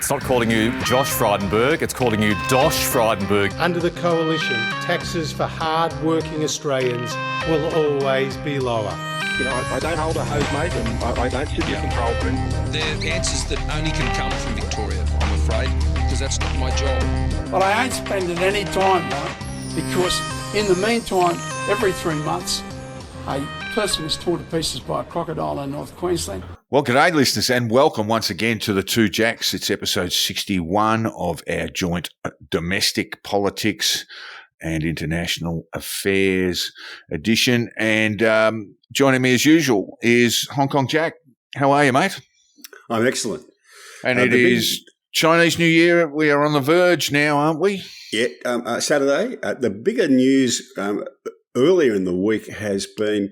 It's not calling you Josh Frydenberg, it's calling you Dosh Frydenberg. Under the coalition, taxes for hard-working Australians will always be lower. You know, I don't hold a hose, mate, and I don't sit in control room. They're answers that only can come from Victoria, I'm afraid, because that's not my job. But I ain't spending any time, though, because in the meantime, every 3 months, a person is torn to pieces by a crocodile in North Queensland. Well, g'day, listeners, and welcome once again to the Two Jacks. It's episode 61 of our joint domestic politics and international affairs edition. And joining me as usual is Hong Kong Jack. How are you, mate? I'm excellent. And it is Chinese New Year. We are on the verge now, aren't we? Yeah, Saturday. The bigger news earlier in the week has been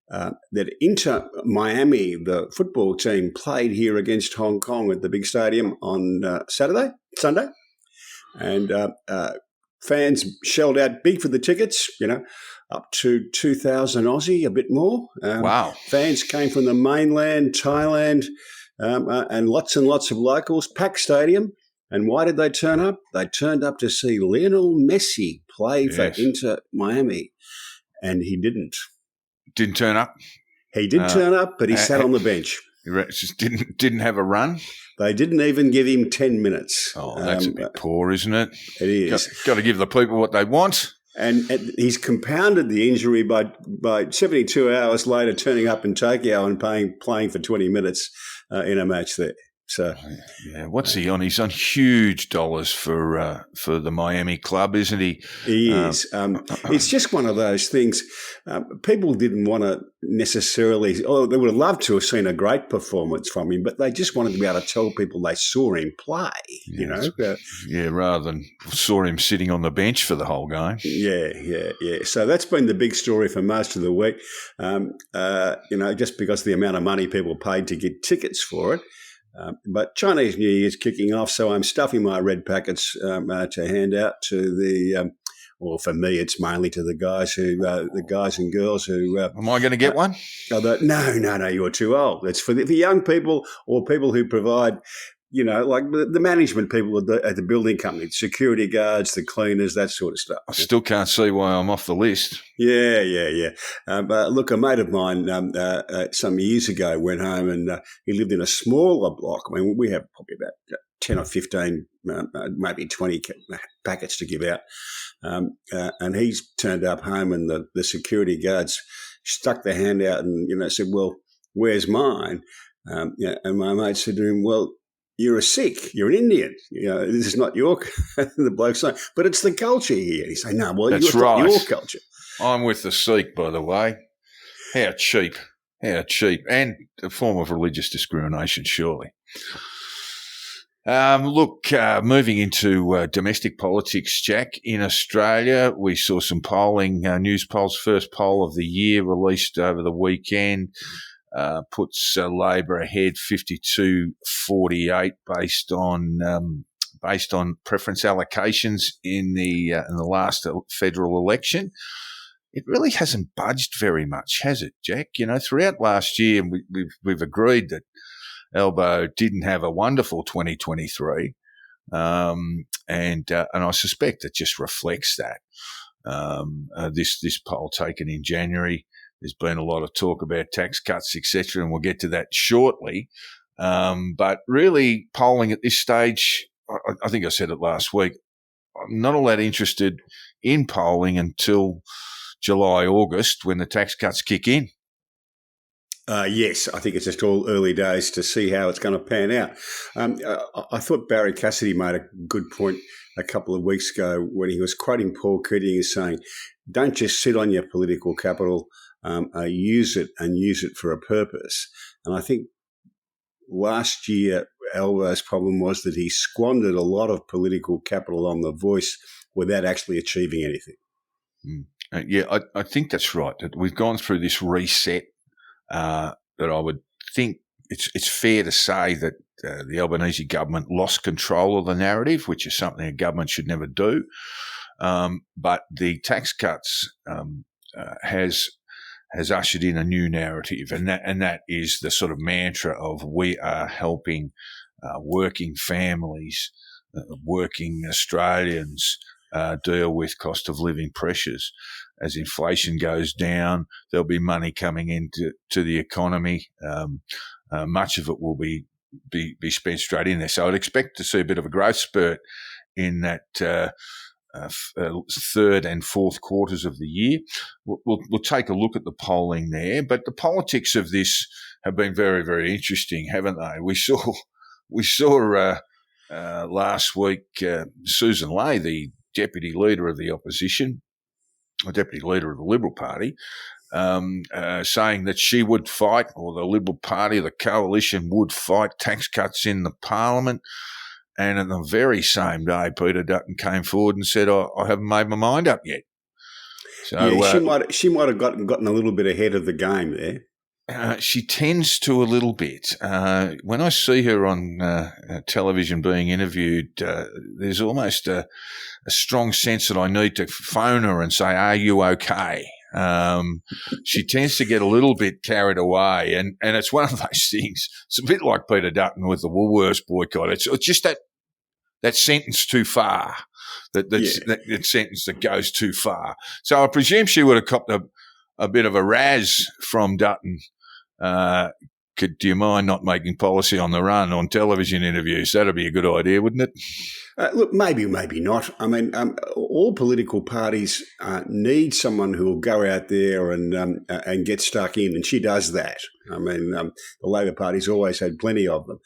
that Inter Miami, the football team, played here against Hong Kong at the big stadium on Sunday, and fans shelled out big for the tickets. You know, up to 2,000 Aussie, a bit more. Wow! Fans came from the mainland, Thailand, and lots of locals. Packed stadium. And why did they turn up? They turned up to see Lionel Messi play for Inter Miami, and he didn't. Didn't turn up? He did turn up, but he sat on the bench. He just didn't have a run? They didn't even give him 10 minutes. Oh, that's a bit poor, isn't it? It is. Got to give the people what they want. And he's compounded the injury by 72 hours later turning up in Tokyo and playing for 20 minutes in a match there. So, yeah, what's he on? He's on huge dollars for the Miami club, isn't he? He is. It's just one of those things. People didn't want to necessarily. Oh, they would have loved to have seen a great performance from him, but they just wanted to be able to tell people they saw him play. Yeah, rather than saw him sitting on the bench for the whole game. Yeah. So that's been the big story for most of the week. Just because of the amount of money people paid to get tickets for it. But Chinese New Year's kicking off, so I'm stuffing my red packets to hand out to the. Well, for me, it's mainly to the guys and girls who. Am I going to get one? No, you're too old. It's for young people or people who provide. You know, like the management people at the building company, security guards, the cleaners, that sort of stuff. I still can't see why I'm off the list. Yeah. But look, a mate of mine some years ago went home and he lived in a smaller block. I mean, we have probably about 10 or 15, maybe 20 packets to give out. And he's turned up home and the security guards stuck their hand out and, said, well, where's mine? And my mate said to him, well, you're a Sikh, you're an Indian. This is not your, the bloke saying, but it's the culture here. He's saying, no, well, that's it's right. Not your culture. I'm with the Sikh, by the way. How cheap. And a form of religious discrimination, surely. Moving into domestic politics, Jack, in Australia, we saw some polling, news polls, first poll of the year released over the weekend. Puts Labor ahead 52-48 based on preference allocations in the last federal election. It really hasn't budged very much, has it, Jack? Throughout last year, we've agreed that Albo didn't have a wonderful 2023, and I suspect it just reflects that. This poll taken in January. There's been a lot of talk about tax cuts, etc., and we'll get to that shortly. But really, polling at this stage, I think I said it last week, I'm not all that interested in polling until July, August, when the tax cuts kick in. Yes, I think it's just all early days to see how it's going to pan out. I thought Barry Cassidy made a good point a couple of weeks ago when he was quoting Paul Keating as saying, don't just sit on your political capital, use it for a purpose. And I think last year Albo's problem was that he squandered a lot of political capital on The Voice without actually achieving anything. I think that's right. That we've gone through this reset that I would think it's fair to say that the Albanese government lost control of the narrative, which is something a government should never do. But the tax cuts has ushered in a new narrative, and that is the sort of mantra of we are helping working families, working Australians deal with cost of living pressures. As inflation goes down, there'll be money coming into the economy. Much of it will be spent straight in there. So I'd expect to see a bit of a growth spurt in that third and fourth quarters of the year. We'll take a look at the polling there, but the politics of this have been very, very interesting, haven't they? We saw last week Susan Ley, the deputy leader of the opposition, or deputy leader of the Liberal Party, saying that she would fight, or the Liberal Party, the coalition would fight tax cuts in the Parliament. And on the very same day, Peter Dutton came forward and said, I haven't made my mind up yet. So she might have gotten a little bit ahead of the game there. She tends to a little bit. When I see her on television being interviewed, there's almost a strong sense that I need to phone her and say, are you okay? She tends to get a little bit carried away, and it's one of those things. It's a bit like Peter Dutton with the Woolworths boycott. It's just that sentence too far, that sentence that goes too far. So I presume she would have copped a bit of a razz from Dutton. Do you mind not making policy on the run on television interviews? That'd be a good idea, wouldn't it? Look, maybe not. I mean, all political parties need someone who will go out there and get stuck in, and she does that. I mean, the Labor Party's always had plenty of them,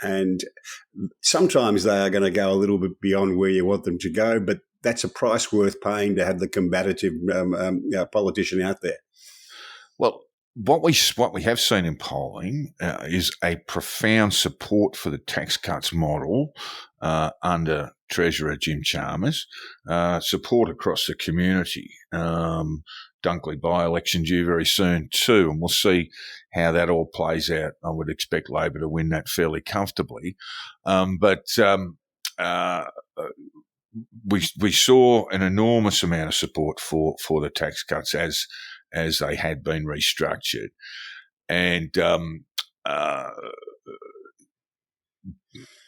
and sometimes they are going to go a little bit beyond where you want them to go, but that's a price worth paying to have the combative politician out there. Well, what we have seen in polling is a profound support for the tax cuts model under Treasurer Jim Chalmers, support across the community. Dunkley by-election due very soon too, and we'll see how that all plays out. I would expect Labor to win that fairly comfortably. But we saw an enormous amount of support for the tax cuts as they had been restructured. And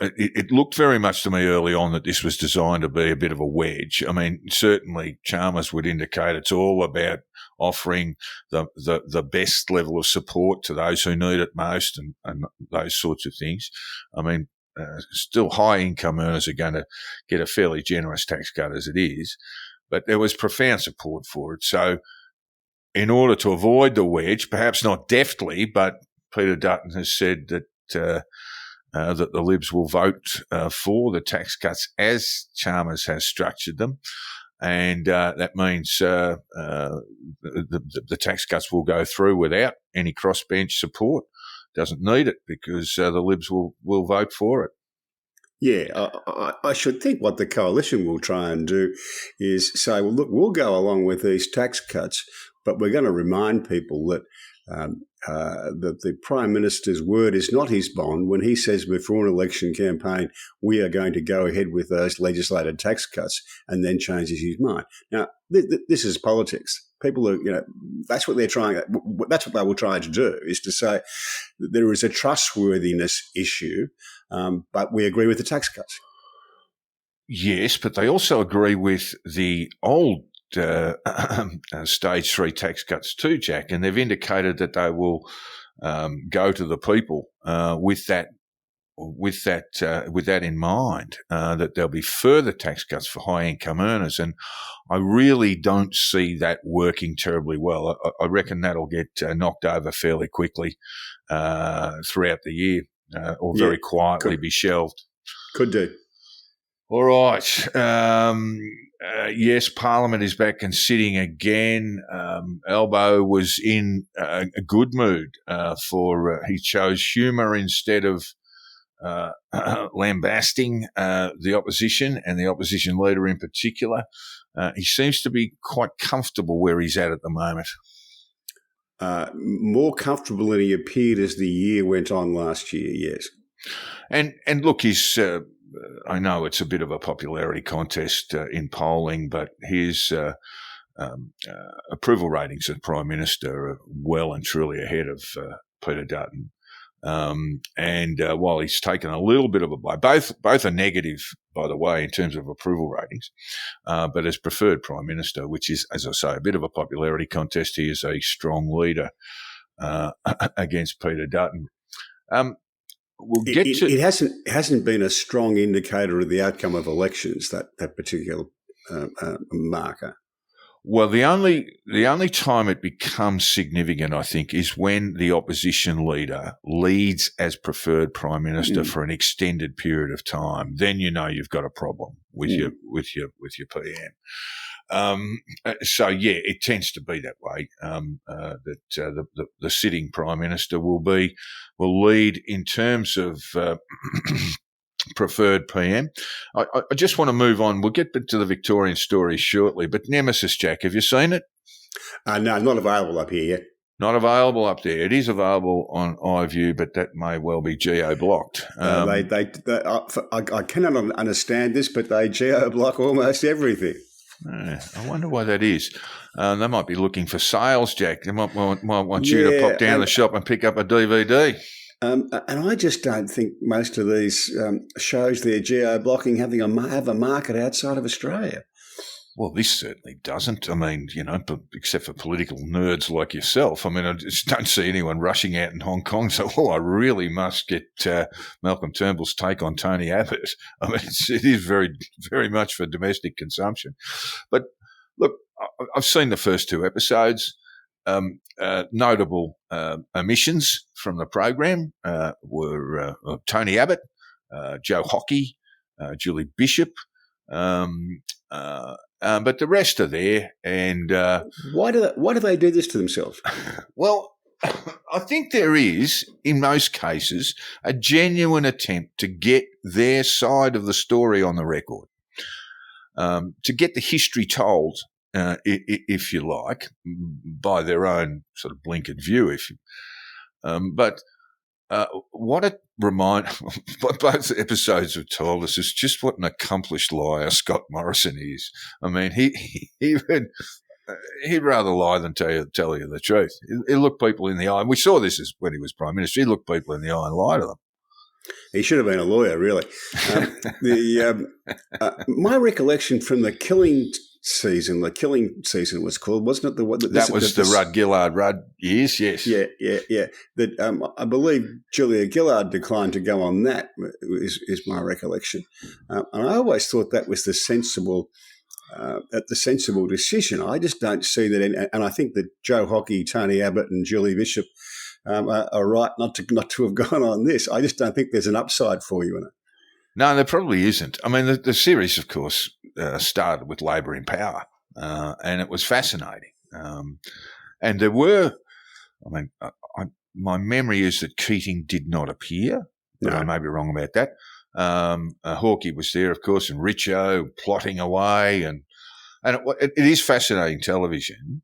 it looked very much to me early on that this was designed to be a bit of a wedge. I mean, certainly Chalmers would indicate it's all about offering the best level of support to those who need it most and those sorts of things. I mean, still high income earners are going to get a fairly generous tax cut as it is, but there was profound support for it. So in order to avoid the wedge, perhaps not deftly, but Peter Dutton has said that that the Libs will vote for the tax cuts as Chalmers has structured them, and that means the tax cuts will go through without any crossbench support. Doesn't need it because the Libs will vote for it. Yeah, I should think what the coalition will try and do is say, well, look, we'll go along with these tax cuts, but we're going to remind people that that the Prime Minister's word is not his bond when he says before an election campaign, we are going to go ahead with those legislated tax cuts, and then changes his mind. Now, this is politics. People are, that's what they're trying. That's what they will try to do, is to say that there is a trustworthiness issue, but we agree with the tax cuts. Yes, but they also agree with the old stage 3 tax cuts too, Jack, and they've indicated that they will go to the people with that in mind, that there'll be further tax cuts for high income earners, and I really don't see that working terribly well. I reckon that'll get knocked over fairly quickly throughout the year, or very quietly be shelved. Could do. All right. Yes, Parliament is back and sitting again. Albo was in a good mood he chose humour instead of lambasting the opposition and the opposition leader in particular. He seems to be quite comfortable where he's at the moment. More comfortable than he appeared as the year went on last year, yes. And look, he's... I know it's a bit of a popularity contest in polling, but his approval ratings as Prime Minister are well and truly ahead of Peter Dutton. And while he's taken a little bit of a blow, both are negative, by the way, in terms of approval ratings, but as preferred Prime Minister, which is, as I say, a bit of a popularity contest, he is a strong leader against Peter Dutton. It hasn't been a strong indicator of the outcome of elections, that particular marker. Well, the only time it becomes significant, I think, is when the opposition leader leads as preferred Prime Minister for an extended period of time. Then you know you've got a problem with your PM. So yeah, it tends to be that way. That the sitting Prime Minister will lead in terms of preferred PM. I just want to move on. We'll get to the Victorian story shortly, but Nemesis, Jack, have you seen it? No, not available up here yet. Not available up there. It is available on iView, but that may well be geo-blocked. I cannot understand this, but they geo-block almost everything. I wonder why that is. They might be looking for sales, Jack. They might want you to pop down the shop and pick up a DVD. And I just don't think most of these shows they're geo-blocking have a market outside of Australia. Well, this certainly doesn't. I mean, except for political nerds like yourself. I mean, I just don't see anyone rushing out in Hong Kong. So, I really must get Malcolm Turnbull's take on Tony Abbott. I mean, it is very, very much for domestic consumption. But look, I've seen the first two episodes. Notable omissions from the program were Tony Abbott, Joe Hockey, Julie Bishop, but the rest are there. And why do they do this to themselves? Well, I think there is, in most cases, a genuine attempt to get their side of the story on the record, to get the history told. If you like, by their own sort of blinkered view, but what both episodes have told us is just what an accomplished liar Scott Morrison is. I mean, he'd rather lie than tell you the truth. He'll look people in the eye. And we saw this when he was Prime Minister. He looked people in the eye and lie to them. He should have been a lawyer, really. My recollection from the killing season was called, wasn't it? That was the Rudd Gillard years, yes. Yeah. That I believe Julia Gillard declined to go on that, is my recollection. And I always thought that was the sensible decision. I just don't see that, and I think that Joe Hockey, Tony Abbott and Julie Bishop are right not to have gone on this. I just don't think there's an upside for you in it. No, there probably isn't. I mean, the series, of course, started with Labor in power, and it was fascinating. And there were, my memory is that Keating did not appear, but I may be wrong about that. Hawkey was there, of course, and Richo plotting away, and it is fascinating television.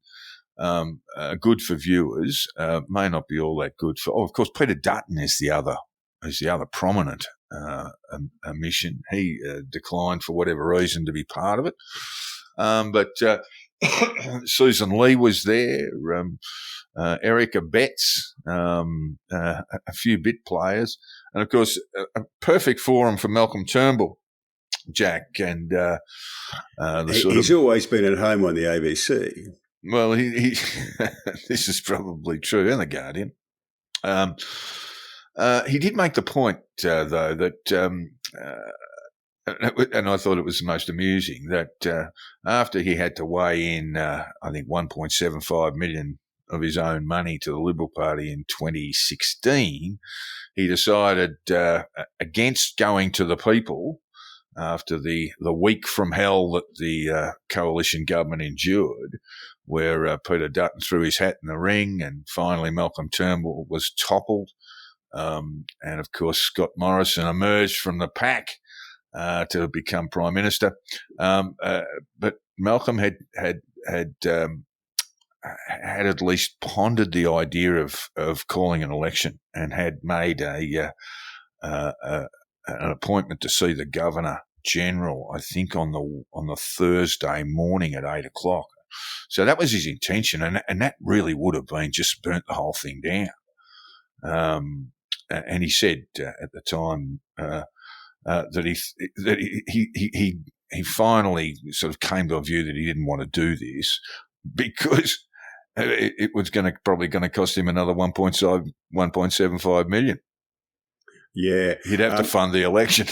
Good for viewers, may not be all that good for. Oh, of course, Peter Dutton is the other prominent omission. He declined for whatever reason to be part of it, but Susan Lee was there. Erica Betts, a few bit players, and of course, a perfect forum for Malcolm Turnbull, Jack, and he's always been at home on the ABC. Well, he this is probably true, and The Guardian. He did make the point, though, that, and I thought it was the most amusing, that after he had to weigh in, I think, $1.75 million of his own money to the Liberal Party in 2016, he decided against going to the people after the week from hell that the coalition government endured, where Peter Dutton threw his hat in the ring and finally Malcolm Turnbull was toppled. And of course, Scott Morrison emerged from the pack to become Prime Minister. But Malcolm had at least pondered the idea of calling an election and had made an appointment to see the Governor General, I think, on the Thursday morning at 8:00. So that was his intention, and that really would have been just burnt the whole thing down. and he said at the time that he finally sort of came to a view that he didn't want to do this because it was probably going to cost him another 1.75 million. Yeah, he'd have to fund the election.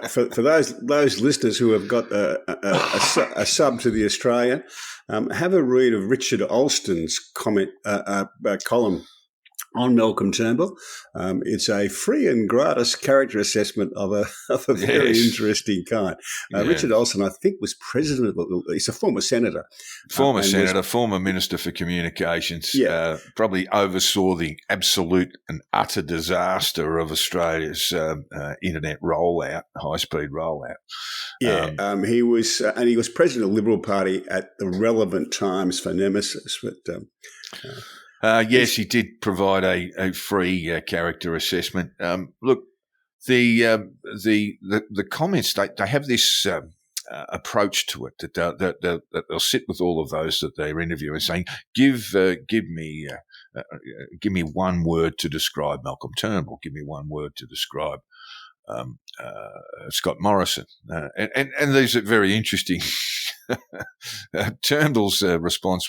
For those listeners who have got a sub to the Australian, have a read of Richard Alston's column on Malcolm Turnbull. It's a free and gratis character assessment of a very interesting kind. Richard Alston, I think, was president of he's a former senator. Former Minister for Communications, probably oversaw the absolute and utter disaster of Australia's internet rollout, high-speed rollout. He was president of the Liberal Party at the relevant times for Nemesis, but yes, he did provide a free character assessment. Look, the comments, they have this approach to it that they'll sit with all of those that they're interviewing, saying, "Give me one word to describe Malcolm Turnbull. Give me one word to describe Scott Morrison." And these are very interesting. Turnbull's response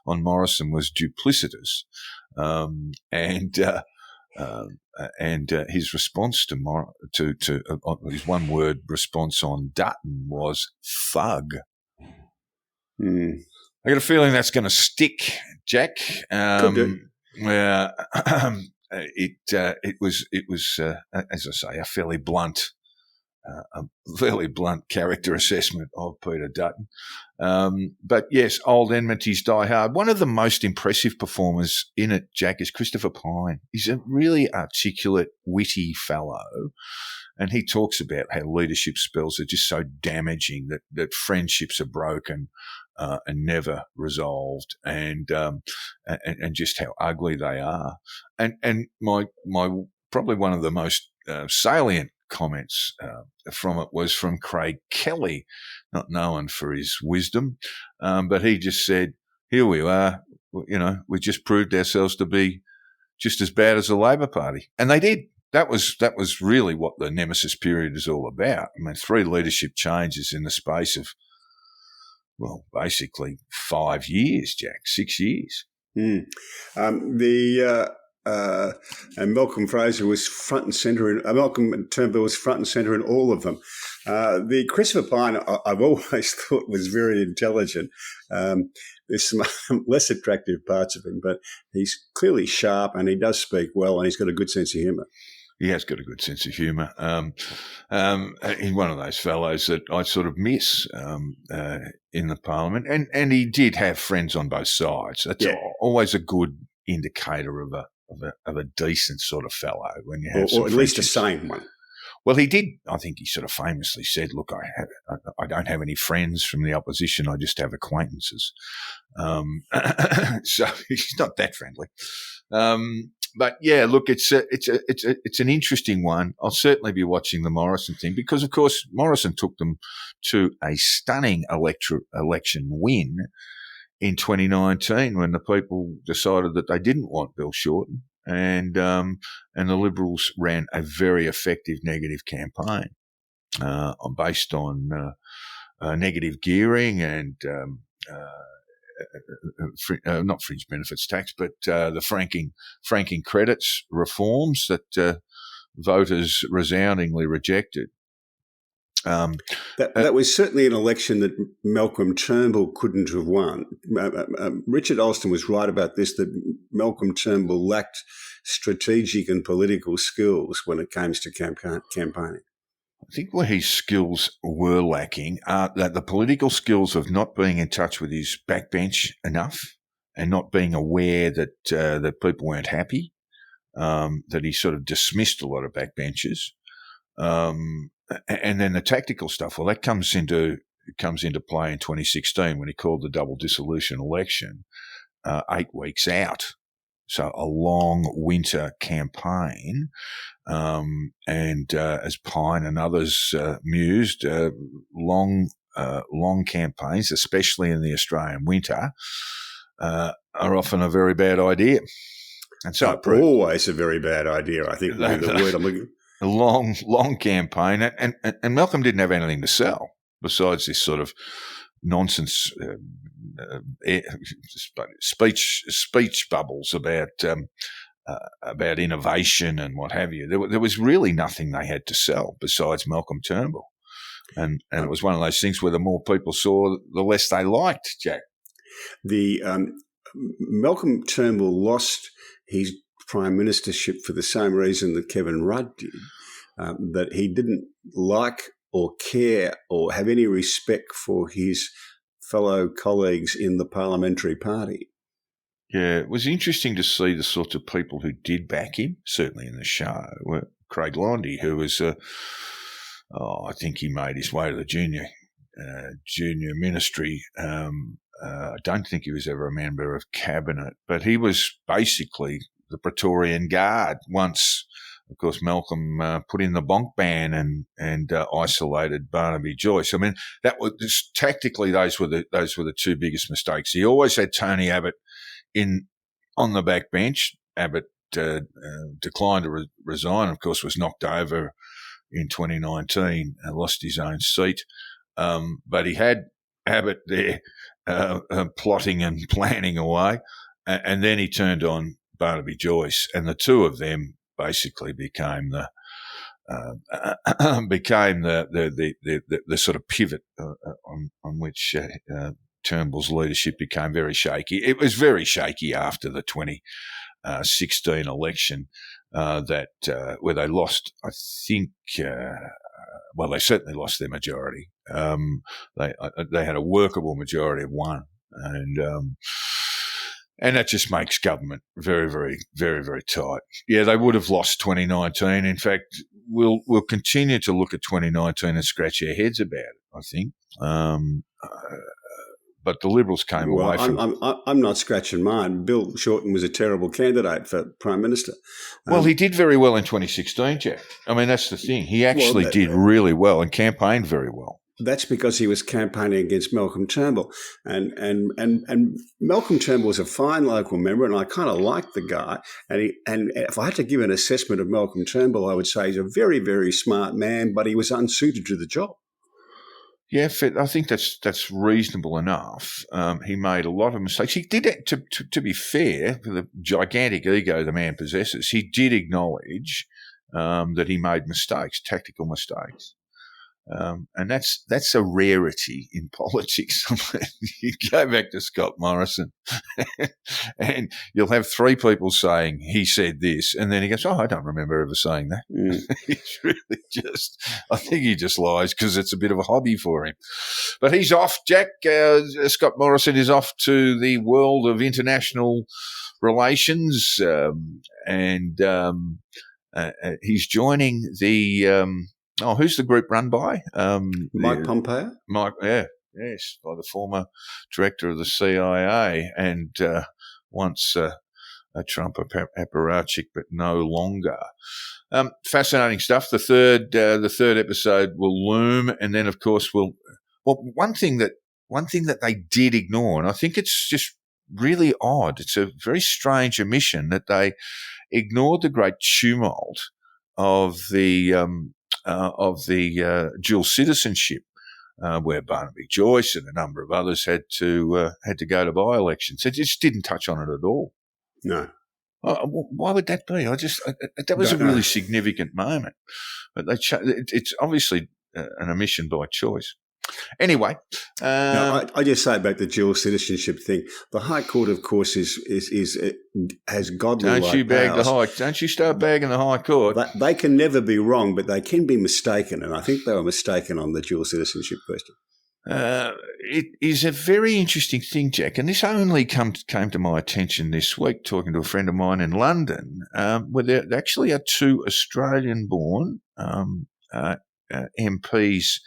on Morrison was duplicitous, and his response to his one word response on Dutton was thug. I got a feeling that's going to stick, Jack. Could do. It was as I say, a fairly blunt character assessment of Peter Dutton. But yes, old enmities die hard. One of the most impressive performers in it, Jack, is Christopher Pyne. He's a really articulate, witty fellow. And he talks about how leadership spells are just so damaging that friendships are broken and never resolved, and just how ugly they are. And my probably one of the most salient comments from it was from Craig Kelly, not known for his wisdom, but he just said, "Here we are, we just proved ourselves to be just as bad as the Labor Party," and they did. That was really what the Nemesis period is all about. I mean, 3 leadership changes in the space of, well, basically 5 years, Jack, 6 years. And Malcolm Fraser was front and centre. Malcolm Turnbull was front and centre in all of them. The Christopher Pyne, I've always thought was very intelligent. There's some less attractive parts of him, but he's clearly sharp and he does speak well, and he's got a good sense of humour. He has got a good sense of humour. He's one of those fellows that I sort of miss in the Parliament, and he did have friends on both sides. That's always a good indicator of a decent sort of fellow when you have, or at least a sane one. Well, he did. I think he sort of famously said, "Look, I don't have any friends from the opposition. I just have acquaintances." So he's not that friendly. But yeah, look, it's an interesting one. I'll certainly be watching the Morrison thing because, of course, Morrison took them to a stunning election win in 2019 when the people decided that they didn't want Bill Shorten, and the Liberals ran a very effective negative campaign based on negative gearing and not fringe benefits tax, but the franking credits reforms that voters resoundingly rejected. That was certainly an election that Malcolm Turnbull couldn't have won. Richard Alston was right about this, that Malcolm Turnbull lacked strategic and political skills when it came to campaigning. I think where his skills were lacking are that the political skills of not being in touch with his backbench enough and not being aware that people weren't happy, that he sort of dismissed a lot of backbenchers. And then the tactical stuff, well, that comes into play in 2016 when he called the double dissolution election 8 weeks out. So a long winter campaign, and as Pyne and others mused, long campaigns, especially in the Australian winter, are often a very bad idea. And so it proved. Always a very bad idea, I think, would be the word I'm looking for. A long campaign, and Malcolm didn't have anything to sell besides this sort of nonsense speech bubbles about innovation and what have you. There was really nothing they had to sell besides Malcolm Turnbull, and it was one of those things where the more people saw, the less they liked Jack. The Malcolm Turnbull lost his prime ministership for the same reason that Kevin Rudd did, that he didn't like or care or have any respect for his fellow colleagues in the parliamentary party. Yeah, it was interesting to see the sorts of people who did back him, certainly in the show. Craig Londy, who was, I think he made his way to the junior ministry. I don't think he was ever a member of cabinet, but he was basically the Praetorian Guard once, of course, Malcolm put in the bonk ban and isolated Barnaby Joyce. I mean, that was tactically those were the two biggest mistakes. He always had Tony Abbott on the back bench. Abbott declined to resign. Of course, was knocked over in 2019 and lost his own seat. But he had Abbott there plotting and planning away, and then he turned on Barnaby Joyce, and the two of them basically became the sort of pivot on which Turnbull's leadership became very shaky. It was very shaky after the 2016 election where they lost, I think. They certainly lost their majority. They had a workable majority of one, and that just makes government very, very, very, very tight. Yeah, they would have lost 2019. In fact, we'll continue to look at 2019 and scratch our heads about it, I think. But the Liberals came away from it. I'm not scratching mine. Bill Shorten was a terrible candidate for Prime Minister. Well, he did very well in 2016, Jack. I mean, that's the thing. He actually did really well and campaigned very well. That's because he was campaigning against Malcolm Turnbull. And Malcolm Turnbull was a fine local member, and I kind of liked the guy. And if I had to give an assessment of Malcolm Turnbull, I would say he's a very, very smart man, but he was unsuited to the job. Yeah, I think that's reasonable enough. He made a lot of mistakes. He did it, to be fair, for the gigantic ego the man possesses, he did acknowledge that he made mistakes, tactical mistakes. And that's a rarity in politics. You go back to Scott Morrison and you'll have three people saying he said this, and then he goes, I don't remember ever saying that. He's really I think he just lies because it's a bit of a hobby for him. But he's off, Jack. Scott Morrison is off to the world of international relations, and he's joining the who's the group run by? Mike Pompeo? Yes, by the former director of the CIA and once a Trump apparatchik, but no longer. Fascinating stuff. The third episode will loom, and then of course one thing that they did ignore, and I think it's just really odd. It's a very strange omission that they ignored the great tumult of the dual citizenship, where Barnaby Joyce and a number of others had to go to by-elections. They just didn't touch on it at all. No. Why would that be? That was a really significant moment, but it's obviously an omission by choice. Anyway, I just say about the dual citizenship thing. The High Court, of course, has godly powers. Don't you start bagging the High Court? They can never be wrong, but they can be mistaken, and I think they were mistaken on the dual citizenship question. It is a very interesting thing, Jack, and this only came to my attention this week talking to a friend of mine in London, where there actually are two Australian-born MPs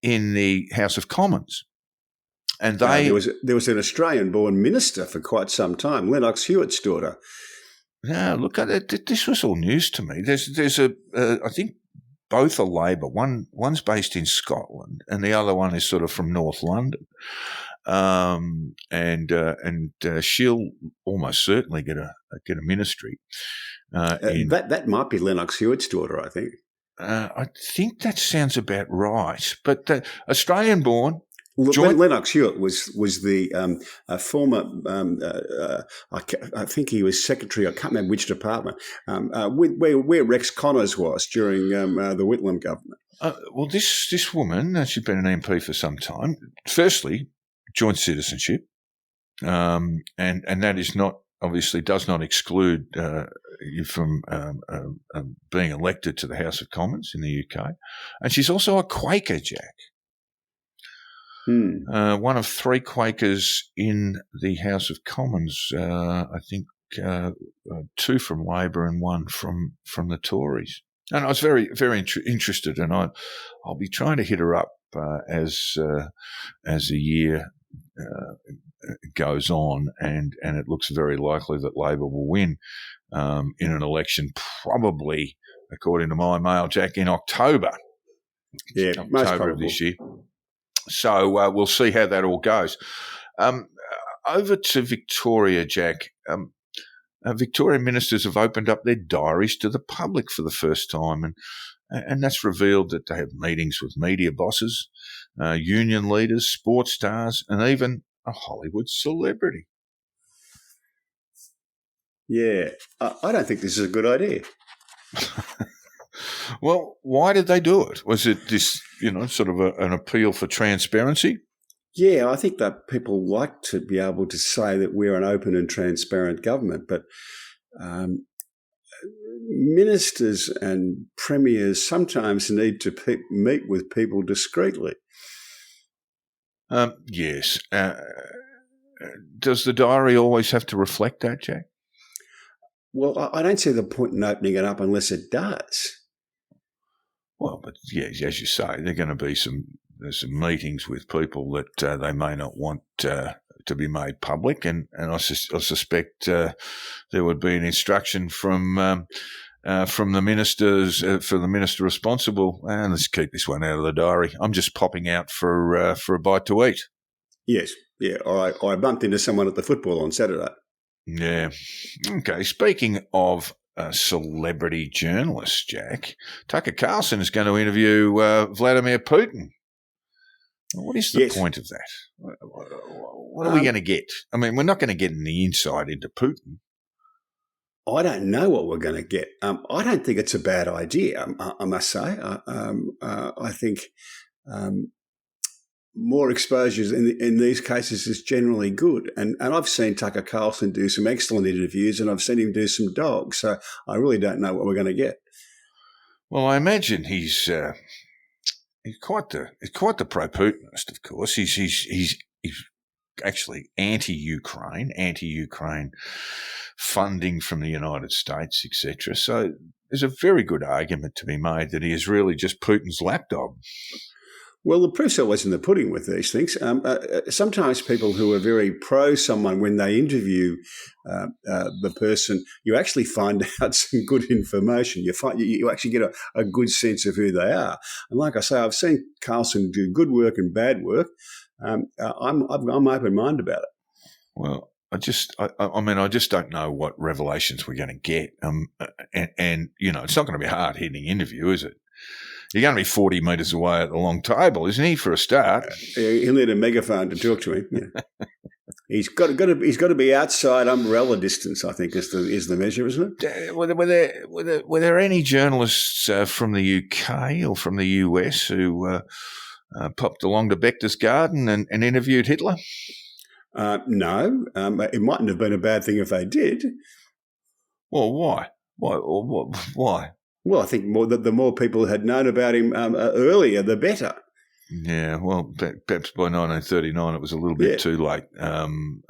in the House of Commons. And there was an Australian-born minister for quite some time, Lennox Hewitt's daughter. No, look, this was all news to me. There's I think both are Labor. One's based in Scotland, and the other one is sort of from North London. and she'll almost certainly get a ministry. That might be Lennox Hewitt's daughter, I think. I think that sounds about right. But Australian-born. Lennox Hewitt was the former. I think he was secretary. I can't remember which department. Where Rex Connors was during the Whitlam government. Well, this woman, she's been an MP for some time. Firstly, joint citizenship, and that is not obviously does not exclude you from being elected to the House of Commons in the UK. And she's also a Quaker, Jack. One of three Quakers in the House of Commons. I think two from Labor and one from the Tories. And I was very, very interested, and I'll be trying to hit her up as the year goes on, and it looks very likely that Labor will win in an election, probably, according to my mail, Jack, in October. Yeah, most October probably. of this year. So we'll see how that all goes. Over to Victoria, Jack. Victorian ministers have opened up their diaries to the public for the first time, and that's revealed that they have meetings with media bosses, union leaders, sports stars, and even a Hollywood celebrity. Yeah, I don't think this is a good idea. Well, why did they do it? Was it this, sort of an appeal for transparency? Yeah, I think that people like to be able to say that we're an open and transparent government, but ministers and premiers sometimes need to meet with people discreetly. Yes. Does the diary always have to reflect that, Jack? Well, I don't see the point in opening it up unless it does. Well, but yeah, as you say, there are going to be some meetings with people that they may not want to be made public, and I suspect there would be an instruction from the ministers for the minister responsible. And let's keep this one out of the diary. I'm just popping out for a bite to eat. Yes, yeah. I bumped into someone at the football on Saturday. Yeah. Okay. Speaking of celebrity journalists, Jack, Tucker Carlson is going to interview Vladimir Putin. What is the point of that? What are we going to get? I mean, we're not going to get any insight into Putin. I don't know what we're going to get. I don't think it's a bad idea, I must say. I think more exposures in these cases is generally good. And I've seen Tucker Carlson do some excellent interviews, and I've seen him do some dogs. So I really don't know what we're going to get. Well, I imagine he's quite the pro-Putinist, of course. He's actually anti-Ukraine funding from the United States, etc. So there's a very good argument to be made that he is really just Putin's lapdog. Well, the proof's always in the pudding with these things. Sometimes people who are very pro someone, when they interview the person, you actually find out some good information. You actually get a good sense of who they are. And like I say, I've seen Carlson do good work and bad work. I'm open-minded about it. Well, I just don't know what revelations we're going to get. And it's not going to be a hard-hitting interview, is it? You're going to be 40 metres away at the long table, isn't he, for a start? He'll need a megaphone to talk to him. Yeah. He's got to be outside umbrella distance, I think, is the measure, isn't it? Were there any journalists from the UK or from the US who popped along to Bector's garden and interviewed Hitler? No. It mightn't have been a bad thing if they did. Well, why? Why? Well, I think the more people had known about him earlier, the better. Yeah, well, perhaps by 1939 it was a little bit too late. And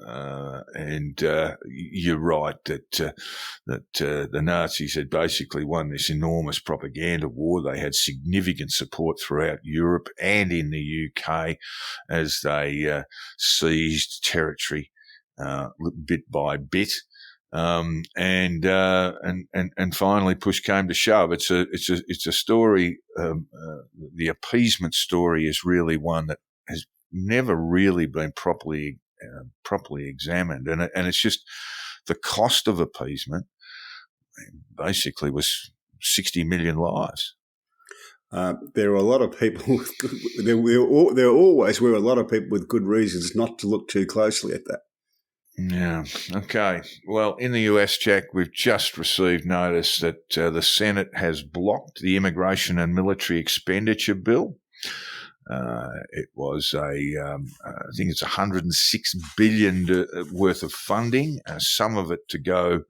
you're right that the Nazis had basically won this enormous propaganda war. They had significant support throughout Europe and in the UK as they seized territory bit by bit. And finally, push came to shove. It's a story. The appeasement story is really one that has never really been properly examined, and it's just the cost of appeasement basically was 60 million lives. There are a lot of people. There always were a lot of people with good reasons not to look too closely at that. Yeah. Okay. Well, in the US, Jack, we've just received notice that the Senate has blocked the immigration and military expenditure bill. It was I think it's $106 billion worth of funding. Some of it to go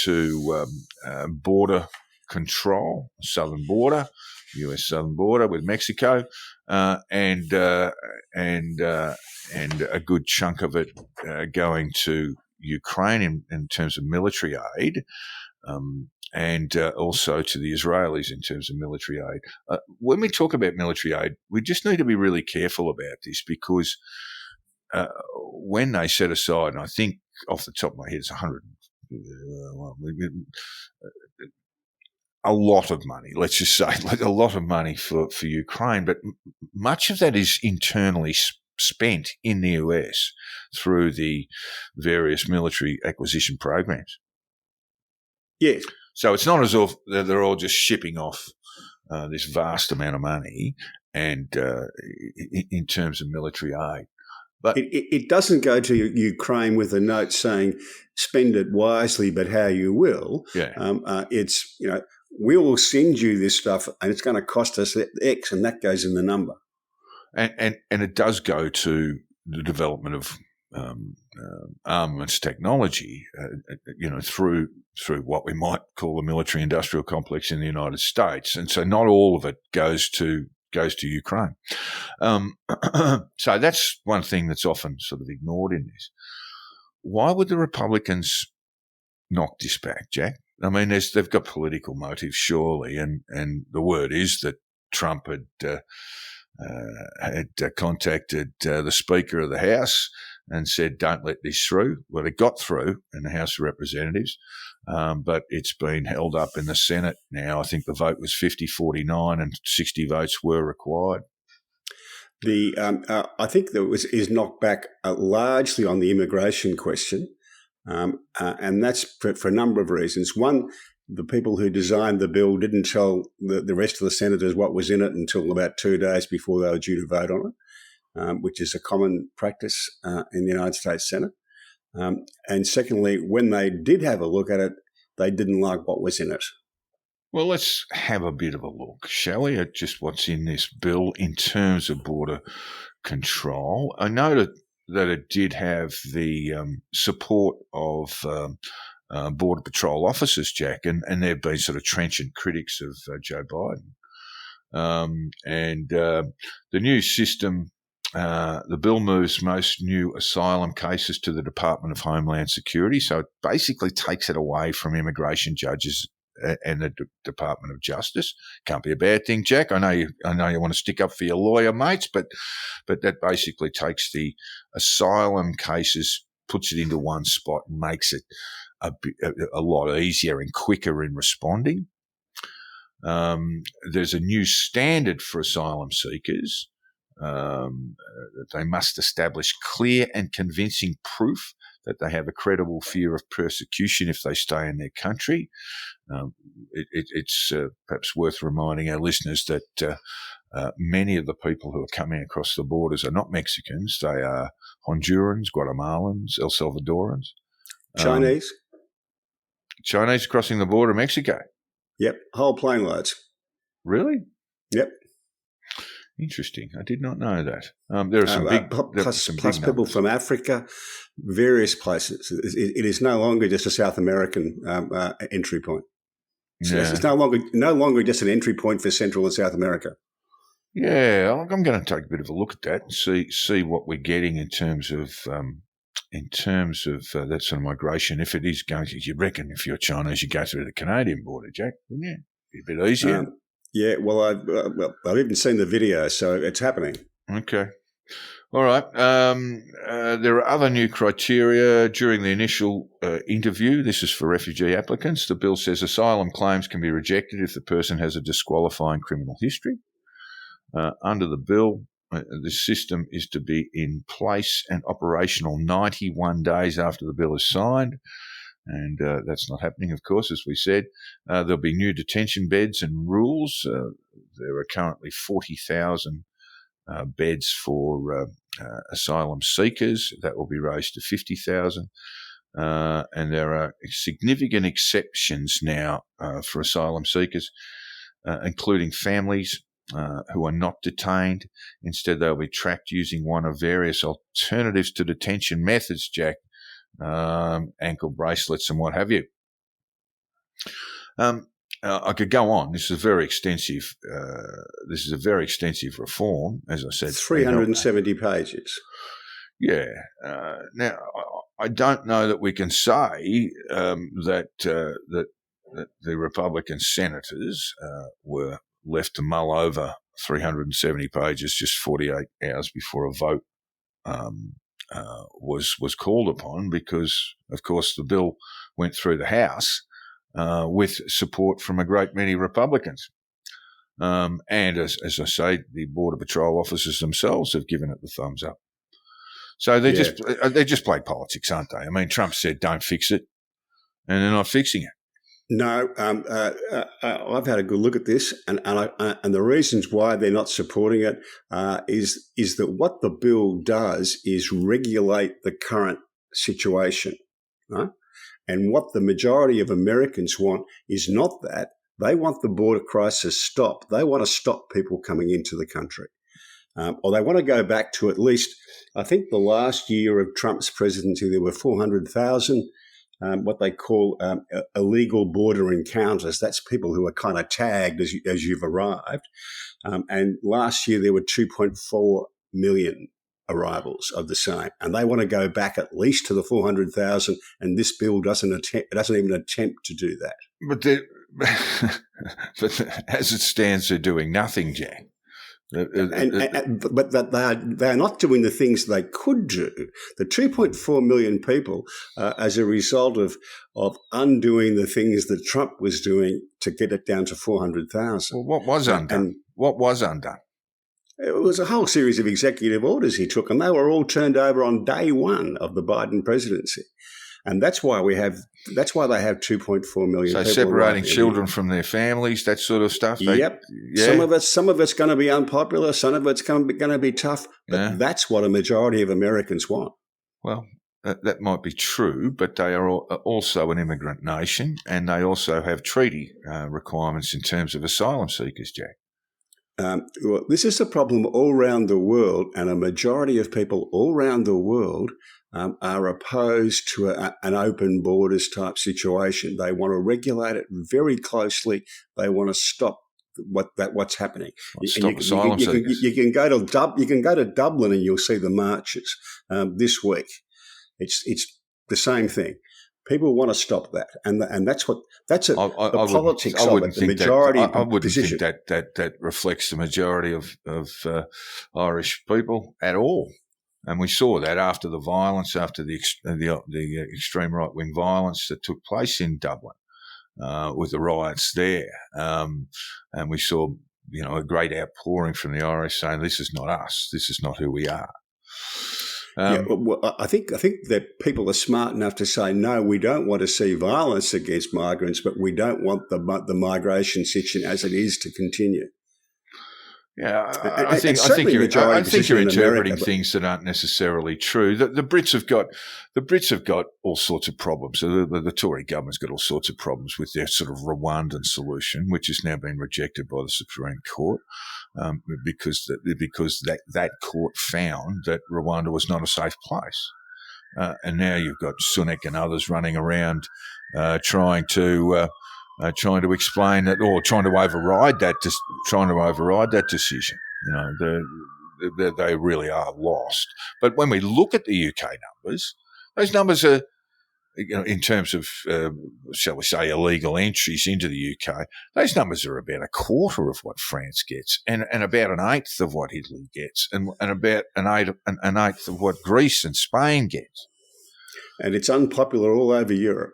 to border control, southern border, U.S. southern border with Mexico, and a good chunk of it going to Ukraine in terms of military aid, and also to the Israelis in terms of military aid. When we talk about military aid, we just need to be really careful about this, because when they set aside, and I think off the top of my head it's a lot of money, let's just say, like a lot of money for Ukraine, but much of that is internally spent in the US through the various military acquisition programs. Yes. So it's not as if they're all just shipping off this vast amount of money and in terms of military aid. But it doesn't go to Ukraine with a note saying spend it wisely, but how you will. Yeah. It's, we will send you this stuff and it's going to cost us X, and that goes in the number. And it does go to the development of armaments technology, through what we might call the military-industrial complex in the United States. And so not all of it goes to Ukraine. So that's one thing that's often sort of ignored in this. Why would the Republicans knock this back, Jack? I mean, they've got political motives, surely, and the word is that Trump had contacted the Speaker of the House and said, don't let this through. Well, it got through in the House of Representatives, but it's been held up in the Senate now. I think the vote was 50-49 and 60 votes were required. I think that is knocked back largely on the immigration question, and that's for a number of reasons. One, the people who designed the bill didn't tell the rest of the senators what was in it until about 2 days before they were due to vote on it, which is a common practice in the United States Senate. And secondly, when they did have a look at it, they didn't like what was in it. Well, let's have a bit of a look, shall we, at just what's in this bill in terms of border control. I noted that it did have the support of Border Patrol officers, Jack, and they've been sort of trenchant critics of Joe Biden. And the new system, the bill moves most new asylum cases to the Department of Homeland Security, so it basically takes it away from immigration judges and the Department of Justice. Can't be a bad thing, Jack. I know you want to stick up for your lawyer mates, but that basically takes the asylum cases, puts it into one spot, and makes it a lot easier and quicker in responding. There's a new standard for asylum seekers. They must establish clear and convincing proof that they have a credible fear of persecution if they stay in their country. It's perhaps worth reminding our listeners that many of the people who are coming across the borders are not Mexicans. They are Hondurans, Guatemalans, El Salvadorans. Chinese crossing the border of Mexico. Yep, whole plane loads. Really? Yep. Interesting. I did not know that. There are some plus people from Africa, various places. It is no longer just a South American entry point. Yeah. It's no longer just an entry point for Central and South America. Yeah, I'm going to take a bit of a look at that and see what we're getting in terms of that sort of migration. If it is going to, you reckon if you're Chinese, you go through the Canadian border, Jack, wouldn't you? Be a bit easier. Yeah, well, I've even seen the video, so it's happening. Okay. All right. There are other new criteria during the initial interview. This is for refugee applicants. The bill says asylum claims can be rejected if the person has a disqualifying criminal history. Under the bill, this system is to be in place and operational 91 days after the bill is signed. And that's not happening, of course, as we said. There'll be new detention beds and rules. There are currently 40,000 beds for asylum seekers. That will be raised to 50,000. And there are significant exceptions now for asylum seekers, including families who are not detained. Instead, they'll be tracked using one of various alternatives to detention methods, Jack, ankle bracelets and what have you. I could go on. This is a very extensive reform, as I said. 370 pages. Yeah. Now, I don't know that we can say that the Republican senators were left to mull over 370 pages just 48 hours before a vote was called upon, because, of course, the bill went through the House with support from a great many Republicans. And as I say, the Border Patrol officers themselves have given it the thumbs up. So they're just playing politics, aren't they? I mean, Trump said, don't fix it, and they're not fixing it. No, I've had a good look at this, and the reasons why they're not supporting it is that what the bill does is regulate the current situation, right? And what the majority of Americans want is not that. They want the border crisis stopped. They want to stop people coming into the country. Or they want to go back to at least, I think the last year of Trump's presidency, there were 400,000 what they call illegal border encounters. That's people who are kind of tagged as you've arrived. And last year there were 2.4 million arrivals of the same. And they want to go back at least to the 400,000, and this bill doesn't even attempt to do that. But as it stands, they're doing nothing, Jack. But they are not doing the things they could do. The 2.4 million people, as a result of undoing the things that Trump was doing to get it down to 400,000. Well, what was undone? What was undone? It was a whole series of executive orders he took, and they were all turned over on day one of the Biden presidency. And that's why they have 2.4 million people. So separating children from their families, that sort of stuff. Yep. Yeah. Some of it's going to be unpopular. Some of it's going to be tough. But that's what a majority of Americans want. Well, that might be true, but they are also an immigrant nation, and they also have treaty requirements in terms of asylum seekers, Jack. Well, this is a problem all around the world, and a majority of people all around the world are opposed to an open borders type situation. They want to regulate it very closely. They want to stop what's happening. Stop asylum seekers. You can go to Dublin and you'll see the marches this week. It's the same thing. People want to stop that, and that's the politics of it. The majority. I wouldn't think that reflects the majority of Irish people at all. And we saw that after the violence, after the extreme right-wing violence that took place in Dublin with the riots there. And we saw, a great outpouring from the Irish saying, this is not us. This is not who we are. I think that people are smart enough to say, no, we don't want to see violence against migrants, but we don't want the migration situation as it is to continue. Yeah, I think you're interpreting things that aren't necessarily true. The Brits have got all sorts of problems. The Tory government's got all sorts of problems with their sort of Rwandan solution, which has now been rejected by the Supreme Court because that court found that Rwanda was not a safe place, and now you've got Sunak and others running around trying to explain that, or trying to override that decision. They really are lost. But when we look at the UK numbers, those numbers are, in terms of, shall we say, illegal entries into the UK, those numbers are about a quarter of what France gets, and about an eighth of what Italy gets, and about an eighth of what Greece and Spain get. And it's unpopular all over Europe.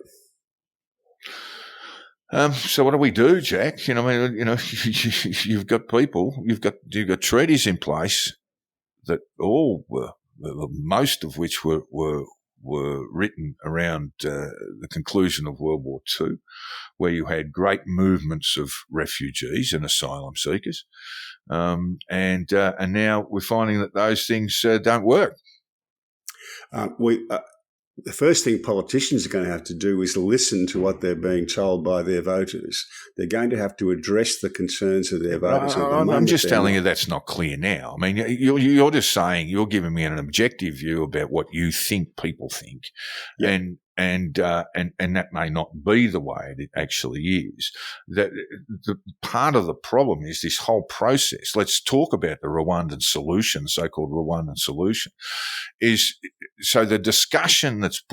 So what do we do, Jack? You've got people, you've got treaties in place that all were, most of which were written around the conclusion of World War II, where you had great movements of refugees and asylum seekers, and now we're finding that those things don't work. The first thing politicians are going to have to do is listen to what they're being told by their voters. They're going to have to address the concerns of their voters. I'm just telling you that's not clear now. I mean, you're just saying, you're giving me an objective view about what you think people think, yeah. And that may not be the way it actually is. That the part of the problem is this whole process. Let's talk about the Rwandan solution, so-called Rwandan solution, is so the discussion that's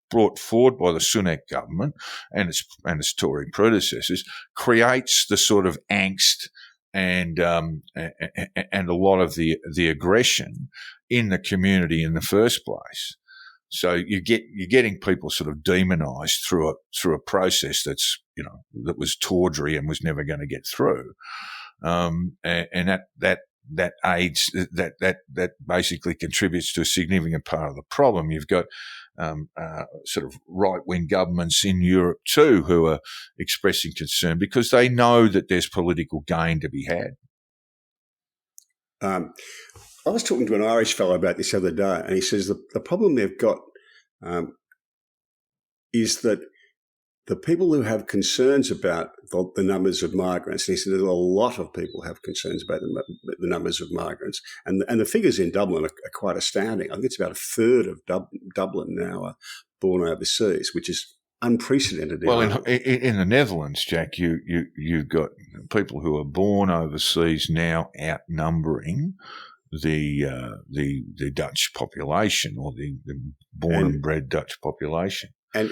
brought forward by the Sunak government and its Tory predecessors creates the sort of angst and a lot of the aggression in the community in the first place. So you're getting people sort of demonised through a process that was tawdry and was never going to get through, and that aids that basically contributes to a significant part of the problem. You've got sort of right-wing governments in Europe too who are expressing concern because they know that there's political gain to be had. I was talking to an Irish fellow about this the other day, and he says the problem they've got is that the people who have concerns about the numbers of migrants, and he said there's a lot of people have concerns about the numbers of migrants, and the figures in Dublin are quite astounding. I think it's about a third of Dublin now are born overseas, which is unprecedented. Well, in the Netherlands, Jack, you've got people who are born overseas now outnumbering the Dutch population, or the born and bred Dutch population. And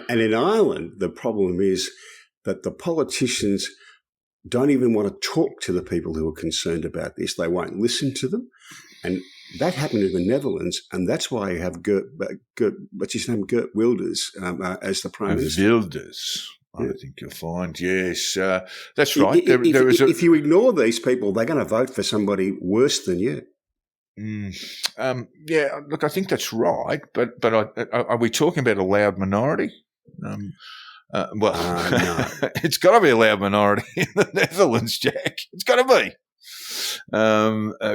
in Ireland, the problem is that the politicians don't even want to talk to the people who are concerned about this. They won't listen to them. And that happened in the Netherlands, and that's why you have Geert Wilders as the Prime Minister. Wilders. I think you'll find, yes. That's right. If you ignore these people, they're going to vote for somebody worse than you. Yeah, look, I think that's right, but are we talking about a loud minority? No. It's got to be a loud minority in the Netherlands, Jack. It's got to be,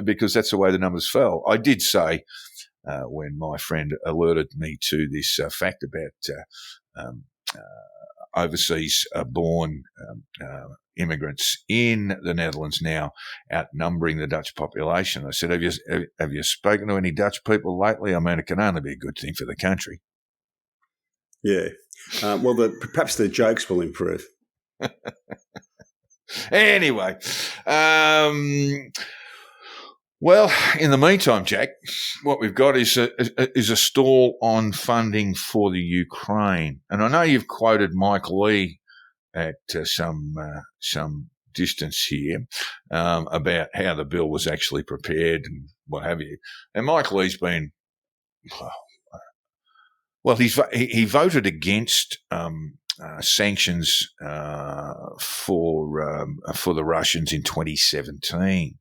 because that's the way the numbers fell. I did say when my friend alerted me to this fact about overseas born immigrants in the Netherlands now outnumbering the Dutch population. I said, have you spoken to any Dutch people lately? I mean, it can only be a good thing for the country. Yeah. Well, perhaps the jokes will improve. Anyway, well, in the meantime, Jack, what we've got is a stall on funding for the Ukraine. And I know you've quoted Mike Lee at some distance here about how the bill was actually prepared and what have you. And Mike Lee's been, well, he voted against sanctions for the Russians in 2017.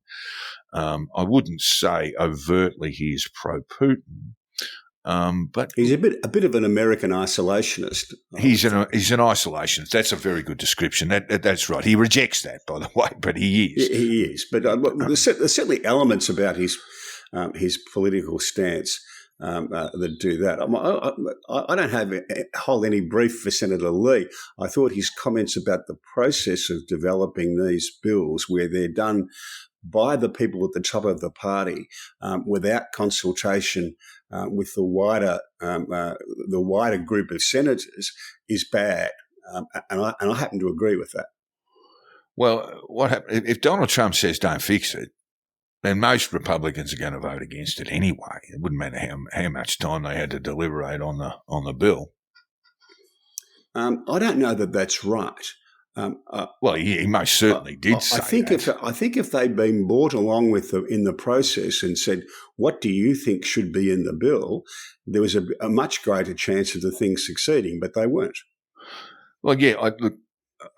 I wouldn't say overtly he is pro-Putin, but he's a bit of an American isolationist. He's an isolationist. That's a very good description. That's right. He rejects that, by the way, but he is. He is. But there's certainly elements about his political stance that do that. I don't hold any brief for Senator Lee. I thought his comments about the process of developing these bills, where they're done by the people at the top of the party without consultation with the wider group of senators, is bad, and I happen to agree with that. Well, what happens if Donald Trump says don't fix it? Then most Republicans are going to vote against it anyway. It wouldn't matter how much time they had to deliberate on the bill. I don't know that that's right. Well, he most certainly did say that. I think if they'd been brought along with in the process and said, "What do you think should be in the bill?" there was a much greater chance of the thing succeeding, but they weren't. Well, yeah,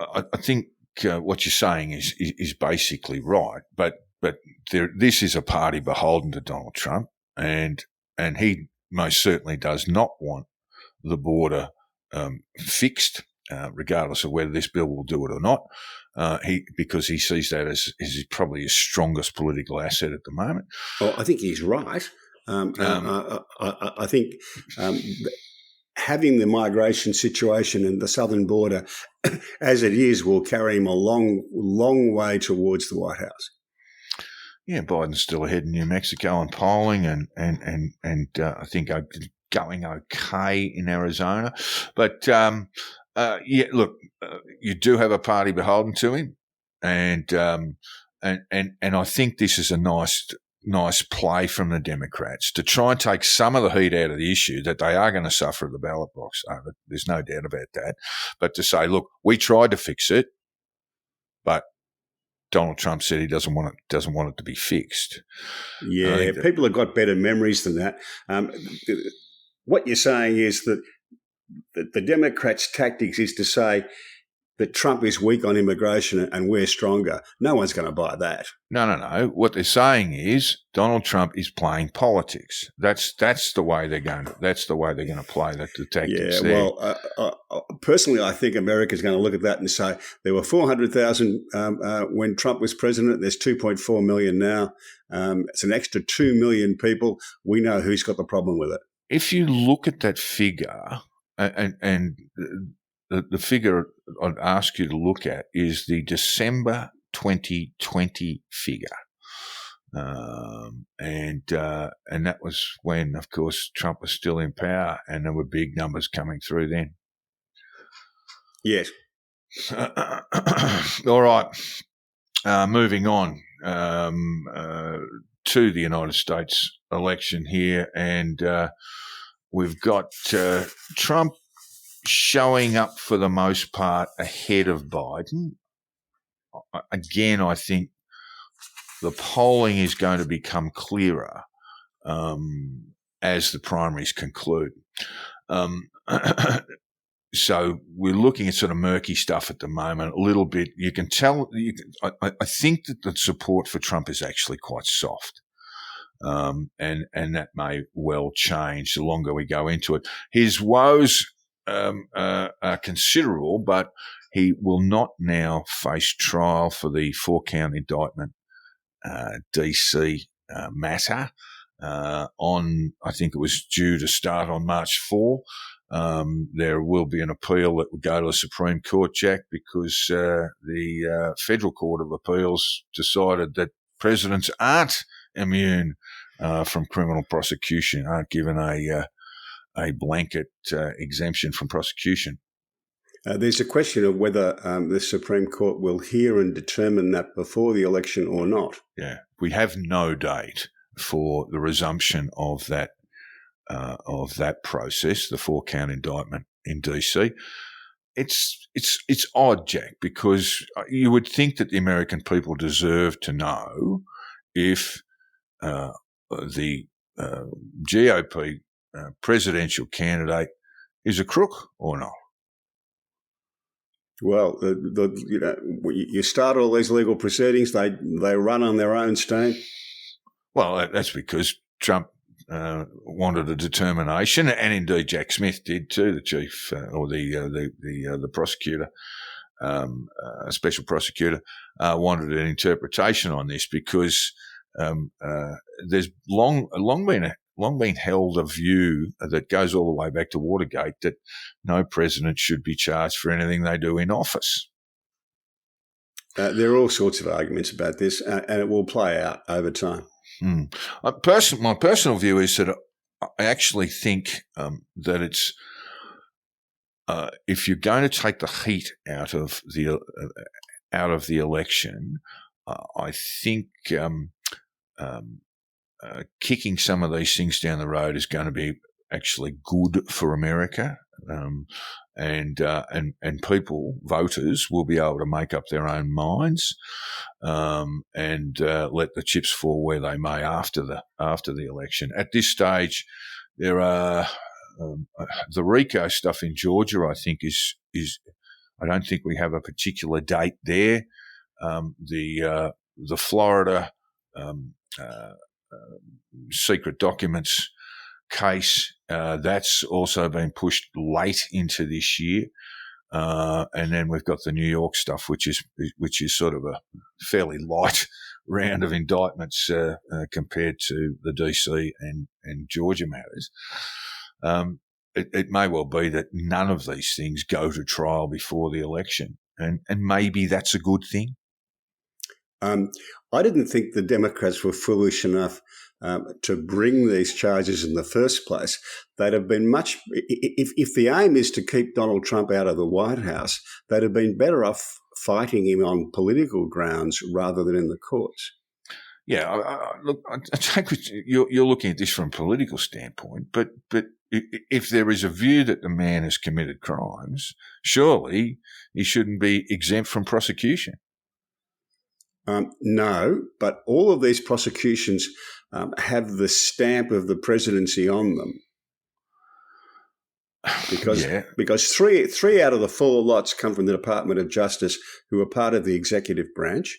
I think what you're saying is basically right, but this is a party beholden to Donald Trump, and he most certainly does not want the border fixed, regardless of whether this bill will do it or not. Because he sees that as probably his strongest political asset at the moment. Well, I think he's right. I think having the migration situation in the southern border as it is will carry him a long way towards the White House. Yeah, Biden's still ahead in New Mexico in polling, and I think going okay in Arizona, but look, you do have a party beholden to him, and I think this is a nice play from the Democrats to try and take some of the heat out of the issue that they are going to suffer at the ballot box over. There's no doubt about that. But to say, look, we tried to fix it, but Donald Trump said he doesn't want it to be fixed. Yeah, people have got better memories than that. What you're saying is that the Democrats' tactics is to say that Trump is weak on immigration and we're stronger. No one's going to buy that. No. What they're saying is Donald Trump is playing politics. That's the way they're going to. That's the way they're going to play the tactics. Yeah. There. Well, personally, I think America's going to look at that and say there were 400,000 when Trump was president. There's 2.4 million now. It's an extra 2 million people. We know who's got the problem with it. If you look at that figure, and the figure I'd ask you to look at is the December 2020 figure, and that was when, of course, Trump was still in power, and there were big numbers coming through then. Yes. All right. Moving on to the United States election here, and we've got Trump showing up for the most part ahead of Biden. Again, I think the polling is going to become clearer as the primaries conclude. So we're looking at sort of murky stuff at the moment, a little bit. You can tell, I think that the support for Trump is actually quite soft. And that may well change the longer we go into it. His woes are considerable, but he will not now face trial for the 4-count indictment DC matter I think it was due to start on March 4. There will be an appeal that will go to the Supreme Court, Jack, because the Federal Court of Appeals decided that presidents aren't immune from criminal prosecution, aren't given a blanket exemption from prosecution. There's a question of whether the Supreme Court will hear and determine that before the election or not. Yeah, we have no date for the resumption of that process, the 4-count indictment in DC. It's odd, Jack, because you would think that the American people deserve to know if the GOP presidential candidate is a crook or not. Well, you start all these legal proceedings, they run on their own steam. Well, that's because Trump wanted a determination, and indeed Jack Smith did too, the chief or the prosecutor, special prosecutor, wanted an interpretation on this because there's long been held a view that goes all the way back to Watergate that no president should be charged for anything they do in office. There are all sorts of arguments about this, and it will play out over time. My personal view is that I actually think that it's if you're going to take the heat out of the election, I think kicking some of these things down the road is going to be actually good for America, and people, voters, will be able to make up their own minds and let the chips fall where they may after the election. At this stage, there are the RICO stuff in Georgia. I think is I don't think we have a particular date there. The Florida secret documents case, that's also been pushed late into this year. And then we've got the New York stuff, which is sort of a fairly light round of indictments compared to the DC and Georgia matters. It may well be that none of these things go to trial before the election, and maybe that's a good thing. I didn't think the Democrats were foolish enough to bring these charges in the first place. They'd have been if the aim is to keep Donald Trump out of the White House, they'd have been better off fighting him on political grounds rather than in the courts. Yeah, look, I take you're looking at this from a political standpoint, but if there is a view that the man has committed crimes, surely he shouldn't be exempt from prosecution. No, but all of these prosecutions have the stamp of the presidency on them. Because three out of the four lots come from the Department of Justice, who are part of the executive branch,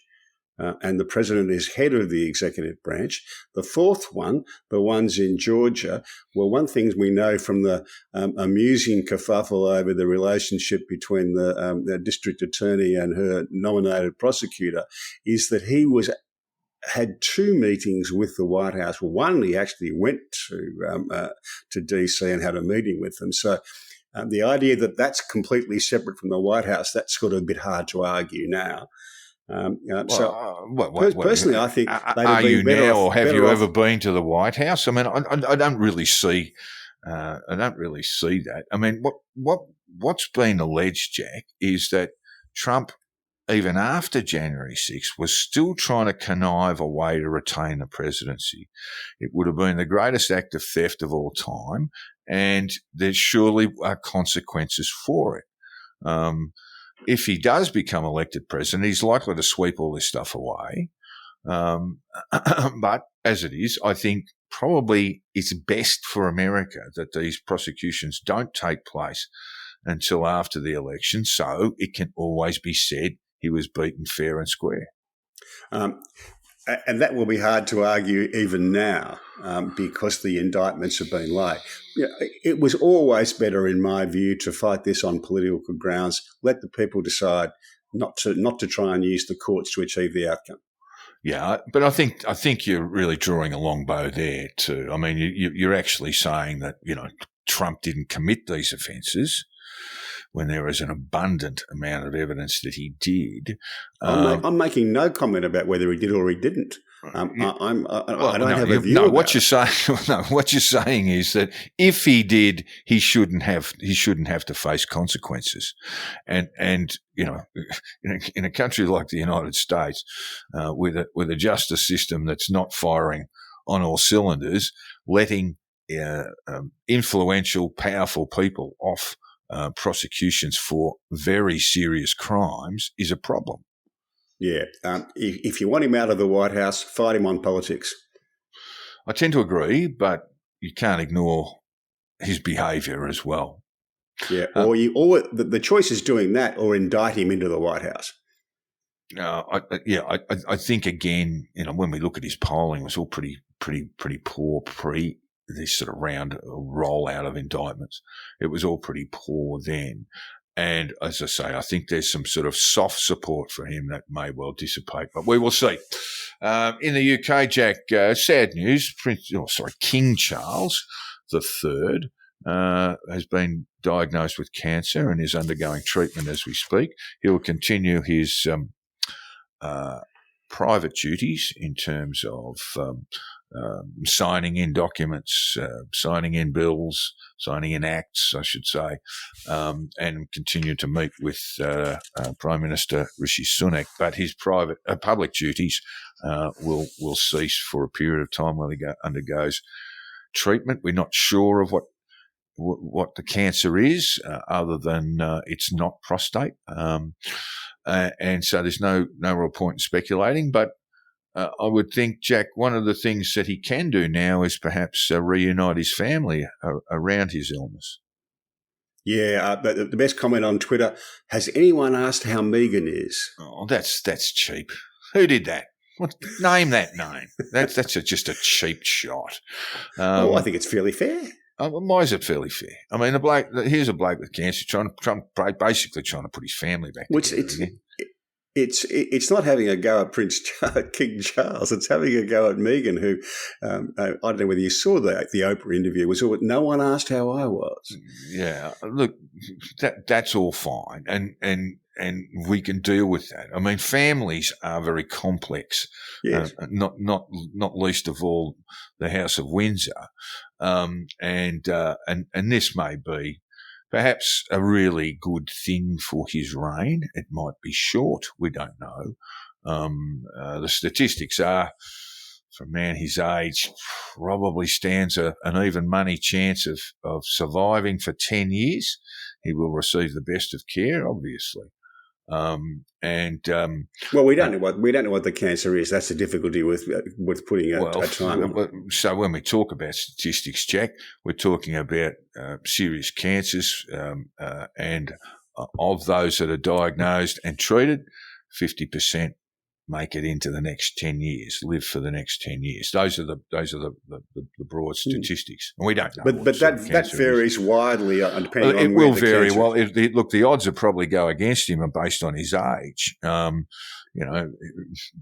and the president is head of the executive branch. The fourth one, the ones in Georgia, well, one thing we know from the amusing kerfuffle over the relationship between the district attorney and her nominated prosecutor is that he had two meetings with the White House. Well, one, he actually went to DC and had a meeting with them. So the idea that that's completely separate from the White House, that's sort of a bit hard to argue now. Personally, I think are you now, or have you ever been to the White House? I mean, I don't really see. I don't really see that. I mean, what's been alleged, Jack, is that Trump, even after January 6th, was still trying to connive a way to retain the presidency. It would have been the greatest act of theft of all time, and there surely are consequences for it. If he does become elected president, he's likely to sweep all this stuff away. But as it is, I think probably it's best for America that these prosecutions don't take place until after the election, so it can always be said he was beaten fair and square. And that will be hard to argue even now because the indictments have been late. It was always better, in my view, to fight this on political grounds. Let the people decide, not to try and use the courts to achieve the outcome. Yeah, but I think you're really drawing a long bow there too. I mean, you're actually saying that Trump didn't commit these offences, when there is an abundant amount of evidence that he did. I'm making no comment about whether he did or he didn't. I don't have a view. No, what you're saying is that if he did, he shouldn't have to face consequences. And in a country like the United States, with a justice system that's not firing on all cylinders, letting influential, powerful people off prosecutions for very serious crimes is a problem. Yeah. If you want him out of the White House, fight him on politics. I tend to agree, but you can't ignore his behaviour as well. Yeah. Or the choice is doing that or indict him into the White House. I think again, when we look at his polling, it was all pretty poor pre this sort of round rollout of indictments. It was all pretty poor then. And as I say, I think there's some sort of soft support for him that may well dissipate, but we will see. In the UK, Jack, sad news, King Charles III has been diagnosed with cancer and is undergoing treatment as we speak. He'll continue his private duties in terms of signing in documents, signing in bills, signing in acts, I should say, and continue to meet with Prime Minister Rishi Sunak. But his public duties will cease for a period of time while he undergoes treatment. We're not sure of what the cancer is, other than it's not prostate, and so there's no real point in speculating, but I would think, Jack, one of the things that he can do now is perhaps reunite his family around his illness. Yeah, but the best comment on Twitter, has anyone asked how Megan is? Oh, that's cheap. Who did that? Name that name. That's just a cheap shot. I think it's fairly fair. Why is it fairly fair? I mean, here's a bloke with cancer basically trying to put his family back together. It's not having a go at King Charles. It's having a go at Meghan, who I don't know whether you saw the Oprah interview. Was all, no one asked how I was. Yeah, look, that's all fine, and we can deal with that. I mean, families are very complex. Yes. Not least of all the House of Windsor, and this may be perhaps a really good thing for his reign. It might be short. We don't know. The statistics are, for a man his age, probably stands an even money chance of surviving for 10 years. He will receive the best of care, obviously. Well, we don't know what the cancer is. That's the difficulty with putting a time on it. So when we talk about statistics, Jack, we're talking about serious cancers, and of those that are diagnosed and treated, 50% make it into the next 10 years, live for the next 10 years. Those are the broad statistics, and we don't know. But that varies widely depending on it where will the vary. cancer. Well, look, the odds would probably go against him based on his age.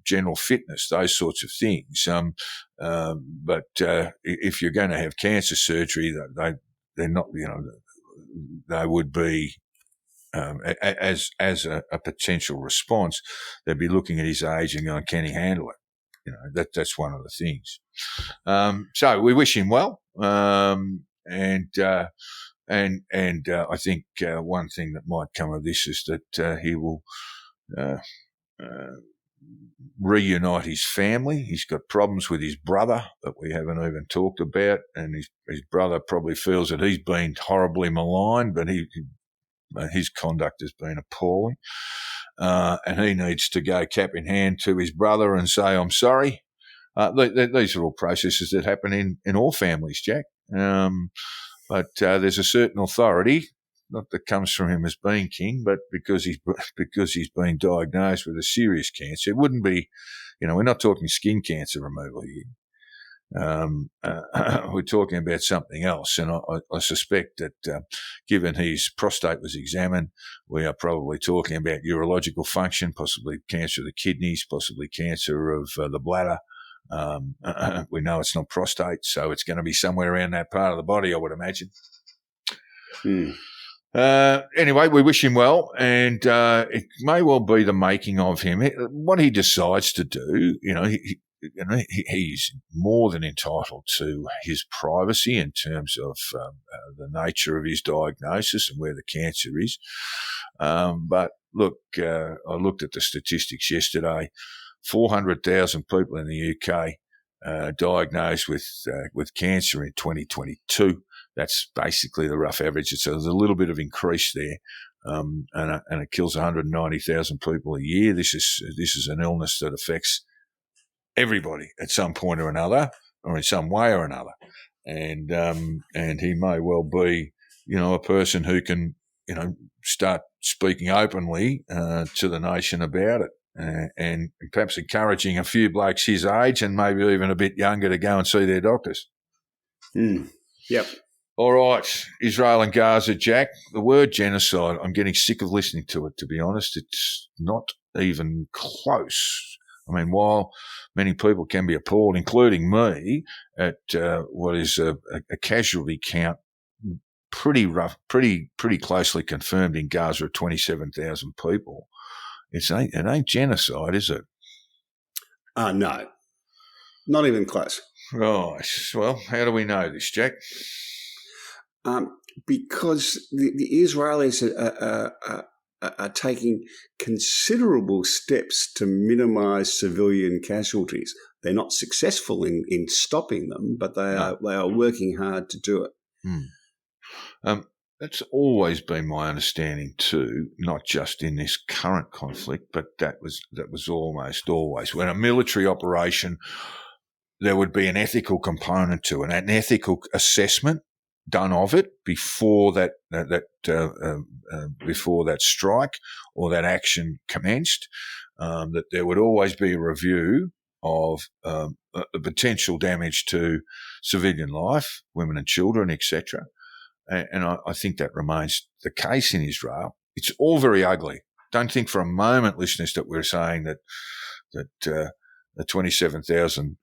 General fitness, those sorts of things. But if you're going to have cancer surgery, they're not. They would be. As a potential response, they'd be looking at his age and going, "Can he handle it?" That's one of the things. So we wish him well, and I think one thing that might come of this is that he will reunite his family. He's got problems with his brother that we haven't even talked about, and his brother probably feels that he's been horribly maligned, but his conduct has been appalling, and he needs to go cap in hand to his brother and say, "I'm sorry." These are all processes that happen in all families, Jack. But there's a certain authority, not that comes from him as being king, but because he's been diagnosed with a serious cancer. It wouldn't be, we're not talking skin cancer removal here. We're talking about something else, and I suspect that given his prostate was examined, we are probably talking about urological function, possibly cancer of the kidneys, possibly cancer of the bladder. We know it's not prostate, so it's going to be somewhere around that part of the body, I would imagine. Anyway, we wish him well, and it may well be the making of him. What he decides to do, he's more than entitled to his privacy in terms of the nature of his diagnosis and where the cancer is. But look, I looked at the statistics yesterday. 400,000 people in the UK diagnosed with cancer in 2022. That's basically the rough average. So there's a little bit of increase there, and it kills 190,000 people a year. This is an illness that affects everybody at some point or another, or in some way or another, and he may well be, a person who can, start speaking openly to the nation about it, and perhaps encouraging a few blokes his age and maybe even a bit younger to go and see their doctors. Yep. All right, Israel and Gaza, Jack. The word genocide, I'm getting sick of listening to it, to be honest. It's not even close. I mean, while many people can be appalled, including me, at what is a casualty count pretty closely confirmed in Gaza of 27,000 people, it ain't genocide, is it? No, not even close. Right. Well, how do we know this, Jack? Because the Israelis are taking considerable steps to minimise civilian casualties. They're not successful in stopping them, but they are working hard to do it. That's always been my understanding too, not just in this current conflict, but that was almost always. When a military operation, there would be an ethical component to it, an ethical assessment done of it before that strike or that action commenced. That there would always be a review of the potential damage to civilian life, women and children, etc. And I think that remains the case in Israel. It's all very ugly. Don't think for a moment, listeners, that we're saying that the 27,000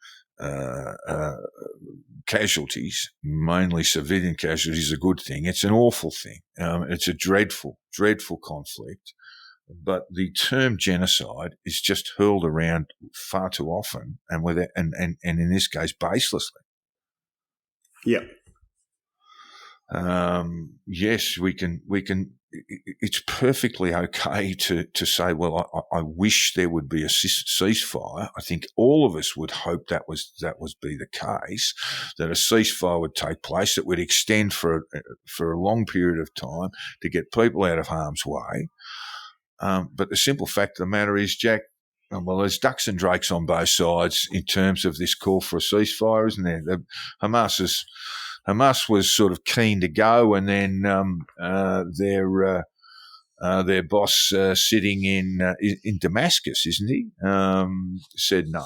casualties, mainly civilian casualties, is a good thing. It's an awful thing. It's a dreadful, dreadful conflict. But the term genocide is just hurled around far too often, and in this case, baselessly. Yeah. Yes, we can. It's perfectly okay to say, well, I wish there would be a ceasefire. I think all of us would hope that was be the case, that a ceasefire would take place that would extend for a long period of time to get people out of harm's way. But the simple fact of the matter is, Jack, well, there's ducks and drakes on both sides in terms of this call for a ceasefire, isn't there? Hamas was sort of keen to go, and then their boss sitting in Damascus, isn't he? Said no.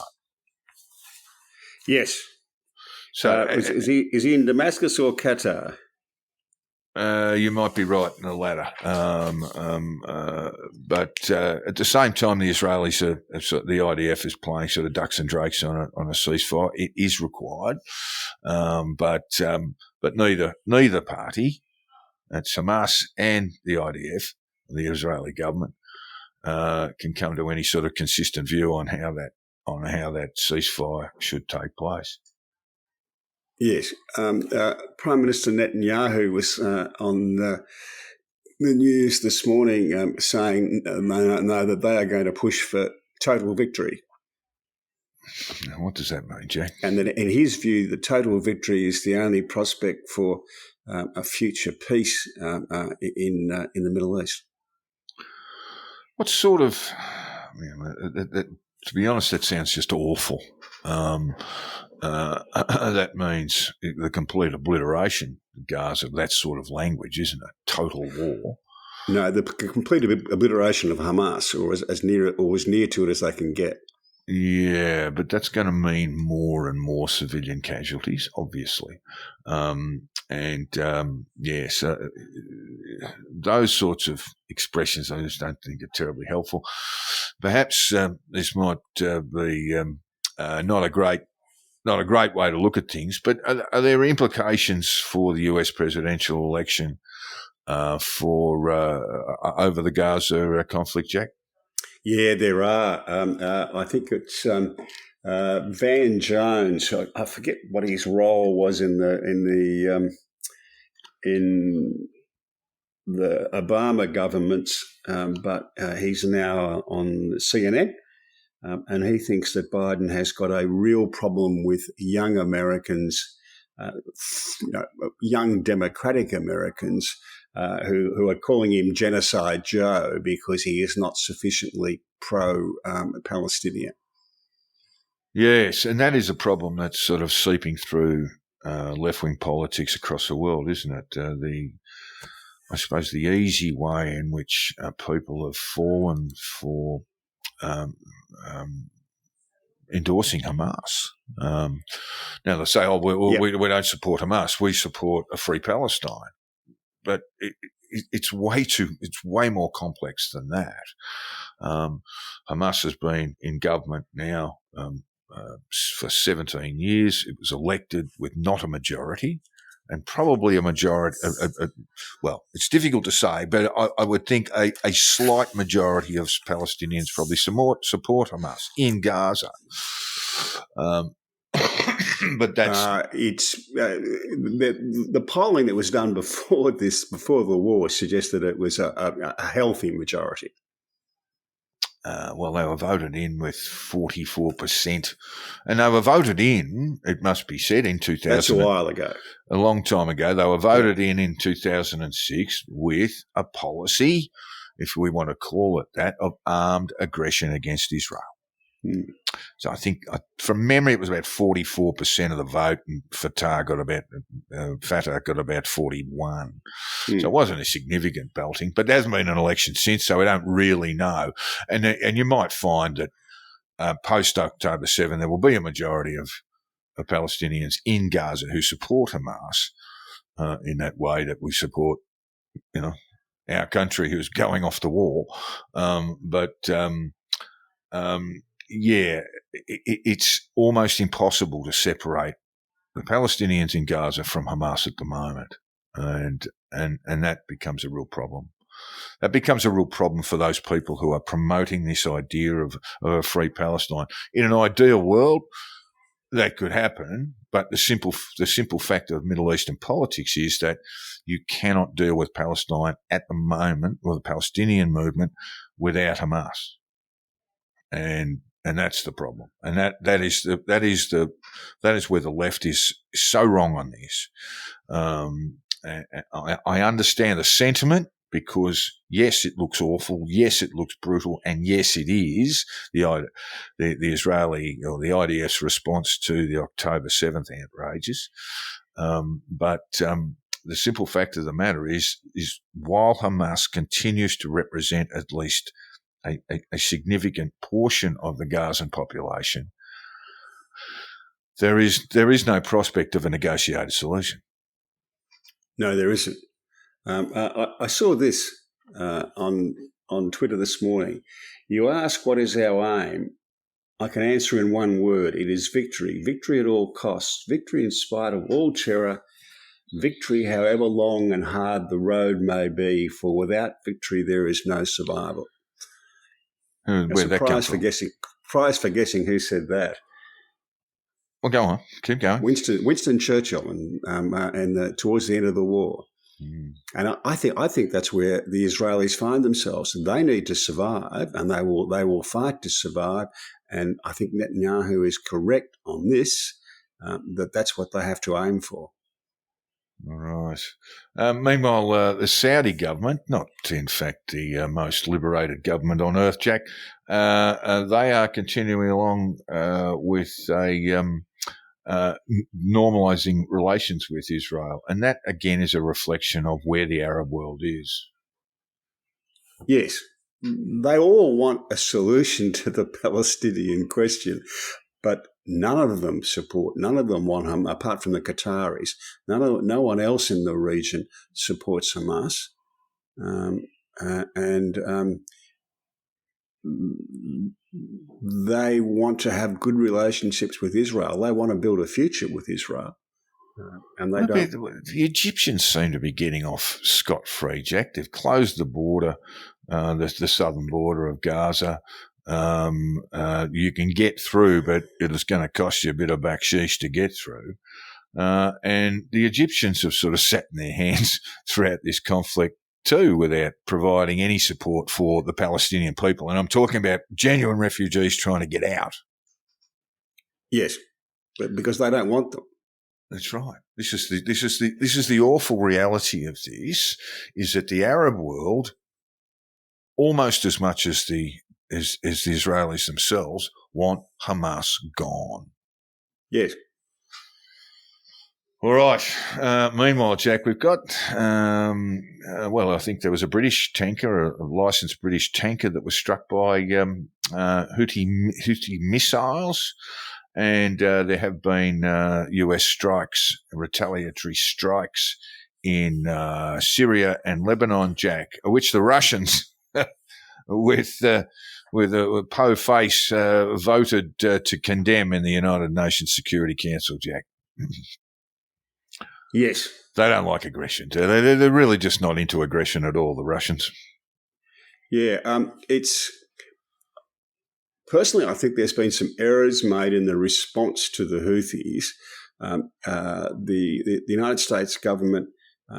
Yes. So is he in Damascus or Qatar? You might be right in the latter. But at the same time, the Israelis, the IDF is playing sort of ducks and drakes on a ceasefire. It is required. But neither party, that's Hamas and the IDF, the Israeli government, can come to any sort of consistent view on how that ceasefire should take place. Yes. Prime Minister Netanyahu was on the news this morning saying no, that they are going to push for total victory. Now, what does that mean, Jack? And that in his view, the total victory is the only prospect for a future peace in the Middle East. What sort of... to be honest, that sounds just awful. That means the complete obliteration of Gaza, that sort of language, isn't it? Total war. No, the complete obliteration of Hamas, or as near to it as they can get. Yeah, but that's going to mean more and more civilian casualties, obviously. Those sorts of expressions I just don't think are terribly helpful. Perhaps this might be not a great way to look at things, but are there implications for the US presidential election for over the Gaza conflict, Jack? Yeah, there are. I think it's Van Jones. I forget what his role was in the Obama governments, but he's now on CNN. And he thinks that Biden has got a real problem with young Americans, young Democratic Americans, who are calling him Genocide Joe because he is not sufficiently pro-Palestinian. Yes, and that is a problem that's sort of seeping through left-wing politics across the world, isn't it? I suppose the easy way in which people have fallen for endorsing Hamas. Now they say, we don't support Hamas, we support a free Palestine. But it's way more complex than that. Hamas has been in government now for 17 years. It was elected with not a majority, and probably a majority. Well, it's difficult to say, but I would think a slight majority of Palestinians probably support Hamas in Gaza. But that's it's the polling that was done before the war suggested it was a healthy majority. Well, they were voted in with 44%, and they were voted in, it must be said, in 2000. That's a while ago. A long time ago. They were voted in 2006 with a policy, if we want to call it that, of armed aggression against Israel. So I think, from memory, it was about 44% of the vote, and Fatah got about 41. So it wasn't a significant belting, but there hasn't been an election since, so we don't really know. And you might find that post October 7, there will be a majority of Palestinians in Gaza who support Hamas in that way that we support, our country who's going off the wall. It's almost impossible to separate the Palestinians in Gaza from Hamas at the moment, and that becomes a real problem. That becomes a real problem for those people who are promoting this idea of a free Palestine. In an ideal world, that could happen, but the simple fact of Middle Eastern politics is that you cannot deal with Palestine at the moment, or the Palestinian movement, without Hamas, and that's the problem. And that is where the left is so wrong on this. I understand the sentiment, because yes, it looks awful, yes, it looks brutal, and yes, it is the Israeli or the IDF's response to the October 7th outrages. But the simple fact of the matter is while Hamas continues to represent at least a significant portion of the Gazan population, there is no prospect of a negotiated solution. No, there isn't. I saw this on Twitter this morning. You ask what is our aim? I can answer in one word. It is victory. Victory at all costs. Victory in spite of all terror. Victory however long and hard the road may be, for without victory there is no survival. Where'd that come from? Prize for guessing who said that. Well, go on. Keep going. Winston Churchill, and towards the end of the war. And I think that's where the Israelis find themselves. They need to survive, and they will fight to survive. And I think Netanyahu is correct on this, that's what they have to aim for. All right. Meanwhile, the Saudi government, not in fact the most liberated government on earth, Jack, they are continuing along with normalising relations with Israel. And that, again, is a reflection of where the Arab world is. Yes. They all want a solution to the Palestinian question, but none of them want Hamas, apart from the Qataris. No one else in the region supports Hamas. They want to have good relationships with Israel. They want to build a future with Israel. And they don't. The Egyptians seem to be getting off scot-free, Jack. They've closed the border, the southern border of Gaza. You can get through, but it is going to cost you a bit of baksheesh to get through. And the Egyptians have sort of sat in their hands throughout this conflict too, without providing any support for the Palestinian people. And I'm talking about genuine refugees trying to get out. Yes, but because they don't want them. That's right. This is the awful reality of this, is that the Arab world, almost as much as the Israelis themselves, want Hamas gone. Yes. All right. Meanwhile, Jack, we've got, I think there was a British tanker, a licensed British tanker that was struck by Houthi missiles. And there have been US strikes, retaliatory strikes in Syria and Lebanon, Jack, which the Russians, with a po face, voted to condemn in the United Nations Security Council, Jack. Yes. They don't like aggression, do they? They're really just not into aggression at all, the Russians. Yeah. Personally, I think there's been some errors made in the response to the Houthis. The United States government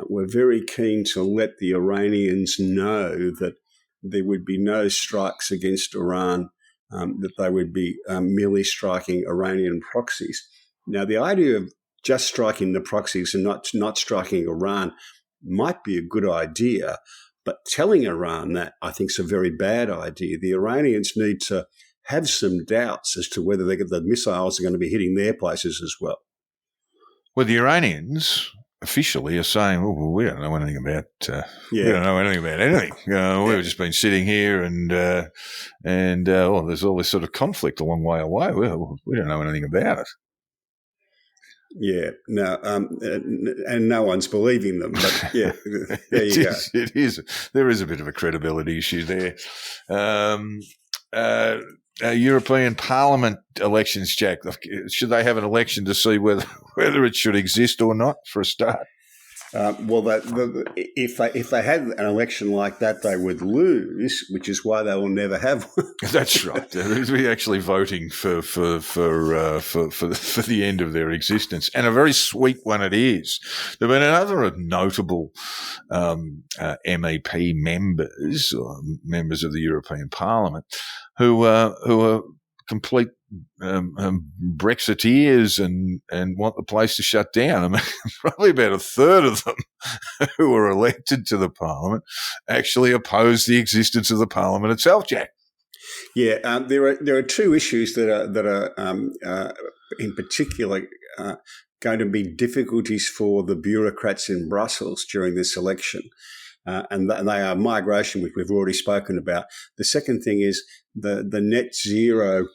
were very keen to let the Iranians know that there would be no strikes against Iran, that they would be merely striking Iranian proxies. Now, the idea of just striking the proxies and not striking Iran might be a good idea, but telling Iran that, I think, is a very bad idea. The Iranians need to have some doubts as to whether the missiles are going to be hitting their places as well. Well, the Iranians officially are saying, well, we don't know anything about we don't know anything about anything. We've just been sitting here and there's all this sort of conflict a long way away. We don't know anything about it. Yeah, no, and no one's believing them. But yeah, there you go. It is. There is a bit of a credibility issue there. European Parliament elections, Jack. Should they have an election to see whether it should exist or not for a start? If they had an election like that, they would lose, which is why they will never have one. That's right. We're actually voting for the end of their existence, and a very sweet one it is. There have been another notable MEP members, or members of the European Parliament, who are complete Brexiteers and want the place to shut down. I mean, probably about a third of them who were elected to the Parliament actually oppose the existence of the Parliament itself, Jack. Yeah, there are two issues that are in particular going to be difficulties for the bureaucrats in Brussels during this election. And they are migration, which we've already spoken about. The second thing is the net zero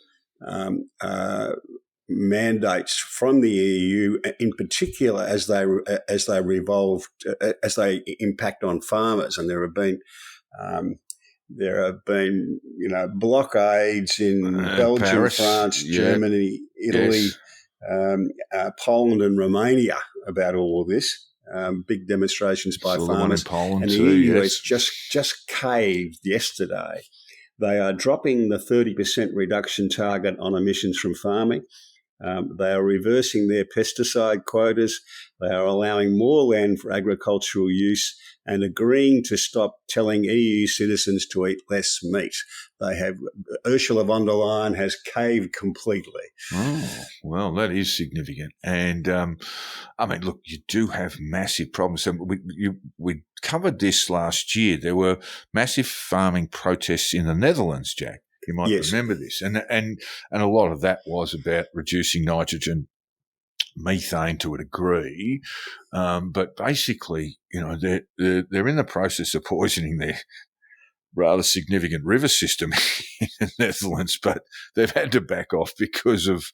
mandates from the EU, in particular as they impact on farmers. And there have been blockades in Belgium, Paris, France, Germany, Italy, Poland, and Romania about all of this. Big demonstrations by farmers, Poland and the EU has just caved yesterday. They are dropping the 30% reduction target on emissions from farming. They are reversing their pesticide quotas. They are allowing more land for agricultural use and agreeing to stop telling EU citizens to eat less meat. Ursula von der Leyen has caved completely. Oh, well, that is significant. And, I mean, look, you do have massive problems. So we covered this last year. There were massive farming protests in the Netherlands, Jack. You might remember this. And a lot of that was about reducing nitrogen, methane to a degree. But basically, they're in the process of poisoning their rather significant river system in the Netherlands, but they've had to back off because of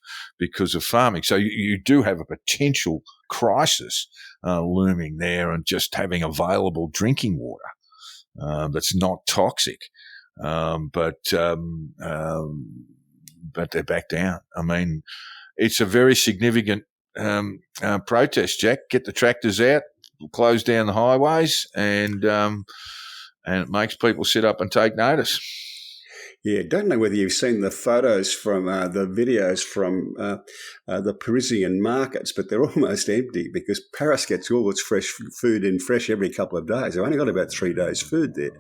farming. So you do have a potential crisis looming there, and just having available drinking water that's not toxic. But they're back down. I mean, it's a very significant protest, Jack. Get the tractors out, close down the highways, and it makes people sit up and take notice. Yeah, don't know whether you've seen the photos from the videos from the Parisian markets, but they're almost empty because Paris gets all its fresh food in fresh every couple of days. They've only got about 3 days' food there.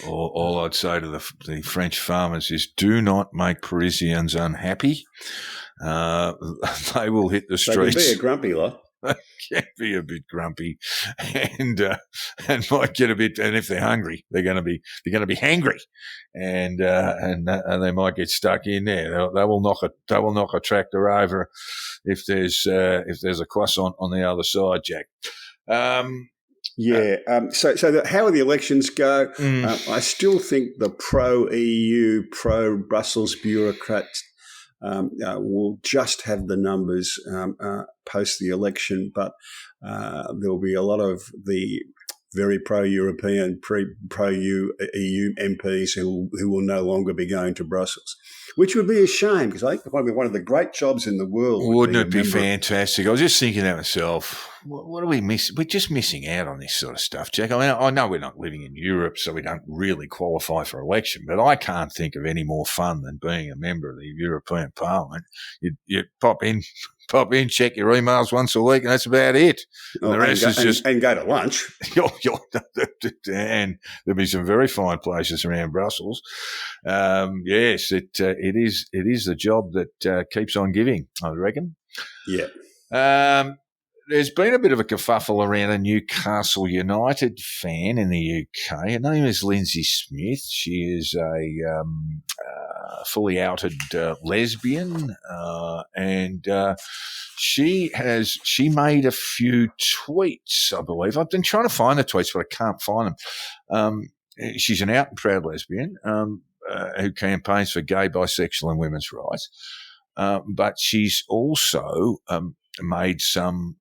All I'd say to the French farmers is, do not make Parisians unhappy. They will hit the streets. They can be a grumpy lot. Can be a bit grumpy, and might get a bit. And if they're hungry, they're going to be hangry, and they might get stuck in there. They will knock a tractor over if there's a croissant on the other side, Jack. So how will the elections go? I still think the pro-EU, pro-Brussels bureaucrats will just have the numbers post the election, but there'll be a lot of the very pro-European, pro-EU MPs who will no longer be going to Brussels, which would be a shame because I think it might be one of the great jobs in the world. Wouldn't it be fantastic? I was just thinking to myself, what do we miss? We're just missing out on this sort of stuff, Jack. I mean, I know we're not living in Europe, so we don't really qualify for election, but I can't think of any more fun than being a member of the European Parliament. You pop in, check your emails once a week, and that's about it. The rest is just and go to lunch. And there'll be some very fine places around Brussels. Yes, it is the job that keeps on giving, I reckon. Yeah. There's been a bit of a kerfuffle around a Newcastle United fan in the UK. Her name is Lindsay Smith. She is a fully outed lesbian, and she made a few tweets, I believe. I've been trying to find the tweets, but I can't find them. She's an out and proud lesbian who campaigns for gay, bisexual, and women's rights. But she's also made some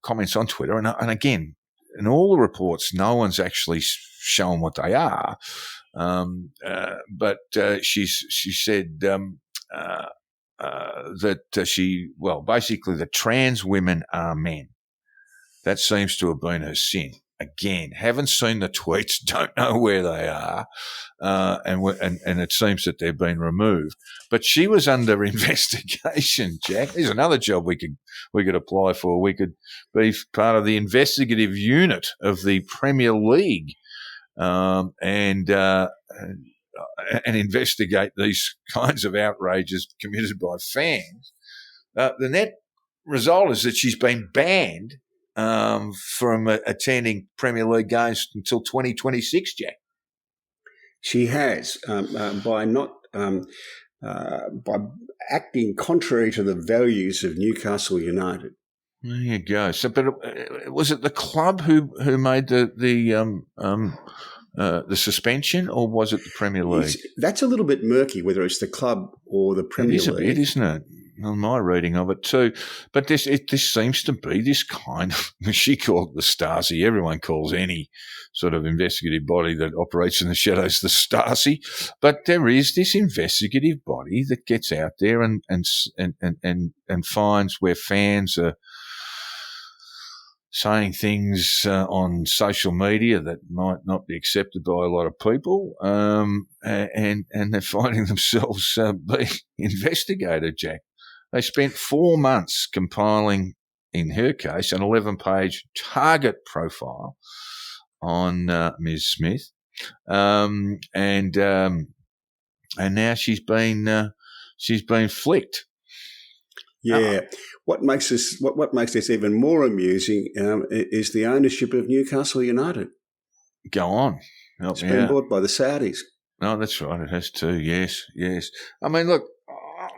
comments on Twitter, and again, in all the reports, no one's actually shown what they are. But she said that basically the trans women are men. That seems to have been her sin. Again, haven't seen the tweets, don't know where they are, and it seems that they've been removed. But she was under investigation, Jack. There's another job we could apply for. We could be part of the investigative unit of the Premier League, and investigate these kinds of outrages committed by fans. The net result is that she's been banned from attending Premier League games until 2026, Jack. She has by acting contrary to the values of Newcastle United. There you go. So, but was it the club who made the suspension, or was it the Premier League? That's a little bit murky, whether it's the club or the Premier League. It is a bit, isn't it? On my reading of it too. But this seems to be this kind of, she called it the Stasi. Everyone calls any sort of investigative body that operates in the shadows the Stasi. But there is this investigative body that gets out there and finds where fans are saying things on social media that might not be accepted by a lot of people, and they're finding themselves being investigated, Jack. They spent 4 months compiling, in her case, an 11-page target profile on Ms. Smith, and now she's been flicked. Yeah. What makes this even more amusing is the ownership of Newcastle United. Go on. It's been bought by the Saudis. No, that's right. It has to. Yes. I mean, look.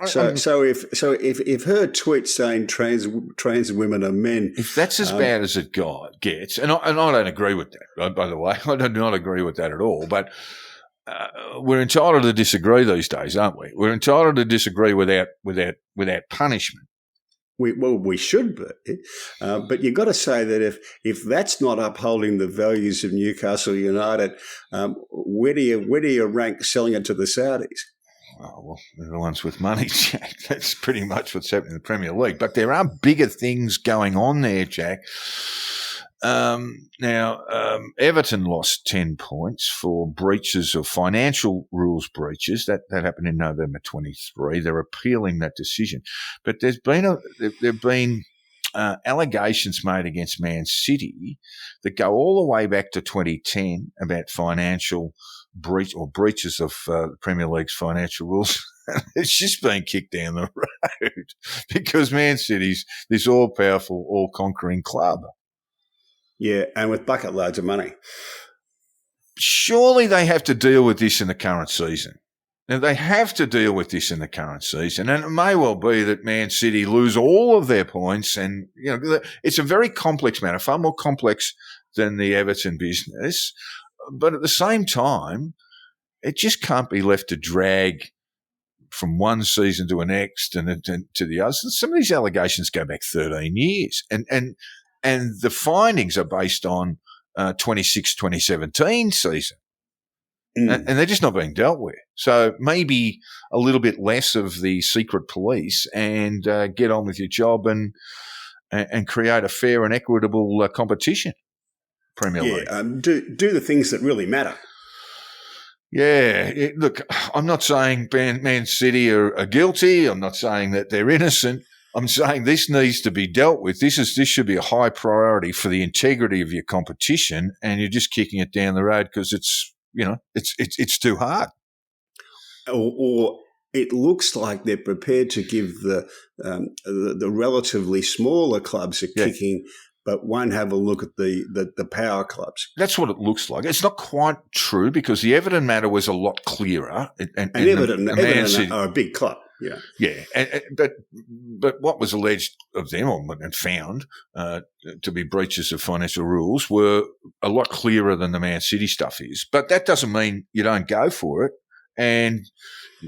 So if her tweet saying trans women are men, if that's as bad as it gets, and I don't agree with that. Right, by the way, I do not agree with that at all. But we're entitled to disagree these days, aren't we? We're entitled to disagree without punishment. We should be, but you've got to say that if that's not upholding the values of Newcastle United, where do you rank selling it to the Saudis? Oh, well, they're the ones with money, Jack. That's pretty much what's happening in the Premier League. But there are bigger things going on there, Jack. Now, Everton lost 10 points for breaches of financial rules breaches. That happened in November 23. They're appealing that decision. But there've been allegations made against Man City that go all the way back to 2010 about financial breaches of the Premier League's financial rules. It's just been kicked down the road because Man City's this all-powerful, all-conquering club. Yeah, and with bucket loads of money. Surely they have to deal with this in the current season. Now, they have to deal with this in the current season, and it may well be that Man City lose all of their points, and it's a very complex matter, far more complex than the Everton business. But at the same time, it just can't be left to drag from one season to the next and to the other. Some of these allegations go back 13 years, and the findings are based on 2017 season. And they're just not being dealt with. So maybe a little bit less of the secret police and get on with your job and create a fair and equitable competition. Premier League. Do the things that really matter. Yeah. Look, I'm not saying Man City are guilty. I'm not saying that they're innocent. I'm saying this needs to be dealt with. This should be a high priority for the integrity of your competition, and you're just kicking it down the road because it's too hard. Or it looks like they're prepared to give the relatively smaller clubs a kicking but won't have a look at the power clubs. That's what it looks like. It's not quite true because the Everton matter was a lot clearer. And Everton are a big club. Yeah, yeah, but what was alleged of them and found to be breaches of financial rules were a lot clearer than the Man City stuff is. But that doesn't mean you don't go for it. And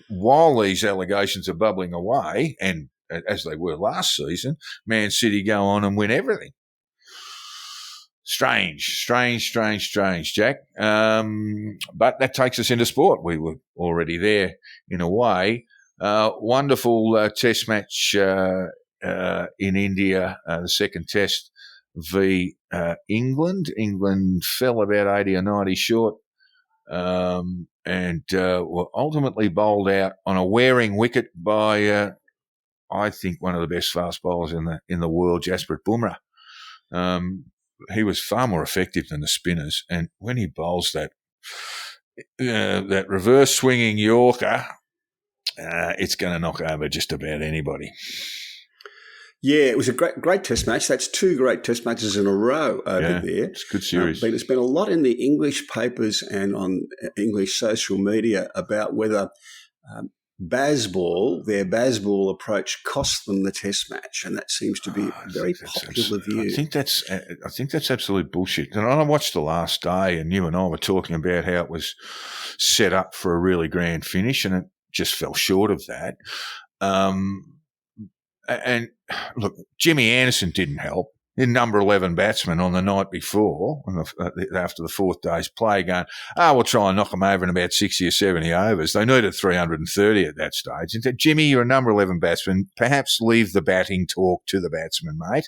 while these allegations are bubbling away, and as they were last season, Man City go on and win everything. Strange, Jack. But that takes us into sport. We were already there in a way. Wonderful test match in India, the second test v England. England fell about 80 or 90 short and were ultimately bowled out on a wearing wicket by, I think, one of the best fast bowlers in the world, Jasprit Bumrah. He was far more effective than the spinners, and when he bowls that reverse swinging Yorker, it's going to knock over just about anybody. Yeah, it was a great test match. That's two great test matches in a row over there. It's a good series. But it's been a lot in the English papers and on English social media about whether their Bazball approach cost them the test match, and that seems to be a very popular view. I think that's absolute bullshit. And I watched the last day, and you and I were talking about how it was set up for a really grand finish, and it just fell short of that. And look, Jimmy Anderson didn't help. The number 11 batsman on the night before, after the fourth day's play, going, we'll try and knock them over in about 60 or 70 overs. They needed 330 at that stage. And said, Jimmy, you're a number 11 batsman. Perhaps leave the batting talk to the batsman, mate.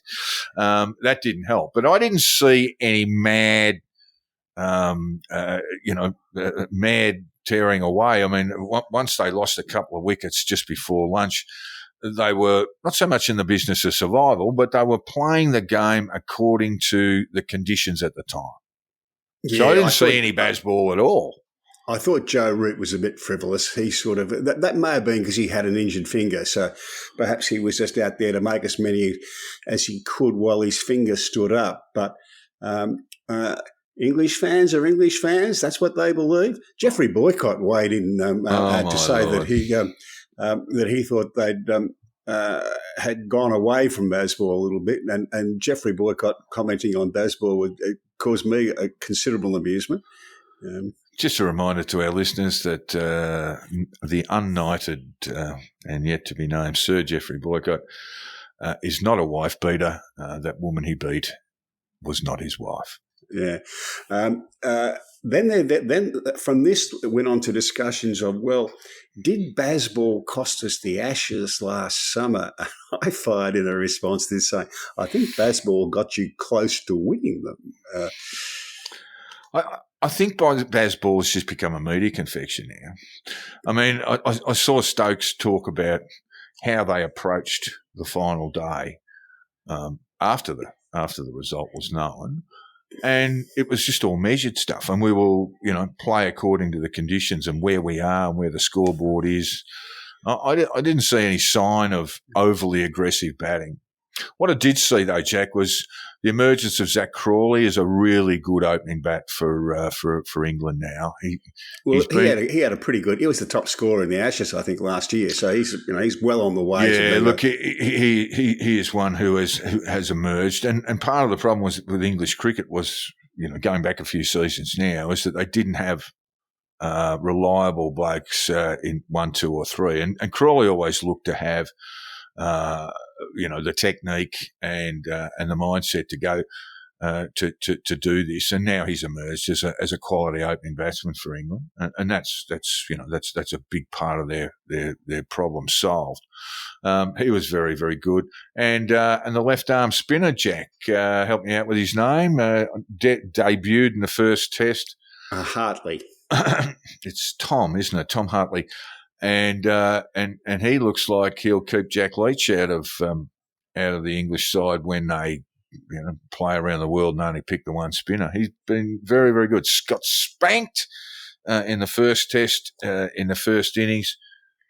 That didn't help. But I didn't see any mad tearing away. I mean, once they lost a couple of wickets just before lunch, they were not so much in the business of survival, but they were playing the game according to the conditions at the time. Yeah, so I didn't see any Bazball at all. I thought Joe Root was a bit frivolous. He sort of that may have been because he had an injured finger, so perhaps he was just out there to make as many as he could while his finger stood up. But English fans are English fans. That's what they believe. Jeffrey Boycott weighed in to say Lord. That he thought they'd had gone away from Bazball a little bit, and Jeffrey Boycott commenting on Bazball would cause me a considerable amusement. Just a reminder to our listeners that the unknighted and yet to be named Sir Jeffrey Boycott is not a wife beater. That woman he beat was not his wife. Yeah. Then from this went on to discussions of, well, did Bazball cost us the Ashes last summer? I fired in a response to this saying, I think Bazball got you close to winning them. I think Bazball has just become a media confection now. I mean, I saw Stokes talk about how they approached the final day after the result was known. And it was just all measured stuff. And we will, play according to the conditions and where we are and where the scoreboard is. I didn't see any sign of overly aggressive batting. What I did see, though, Jack, was the emergence of Zach Crawley as a really good opening bat for England now. He had a pretty good. He was the top scorer in the Ashes, I think, last year. So he's well on the way. Yeah, look, he is one who has emerged, and part of the problem with English cricket was, going back a few seasons now, is that they didn't have reliable blokes in 1, 2, or 3, and Crawley always looked to have. The technique and the mindset to go to do this, and now he's emerged as a quality opening batsman for England, and that's a big part of their problem solved. He was very, very good, and the left arm spinner Jack, help me out with his name, debuted in the first test. Hartley. It's Tom, isn't it? Tom Hartley. And he looks like he'll keep Jack Leach out of the English side when they play around the world and only pick the one spinner. He's been very, very good. Got spanked in the first test in the first innings,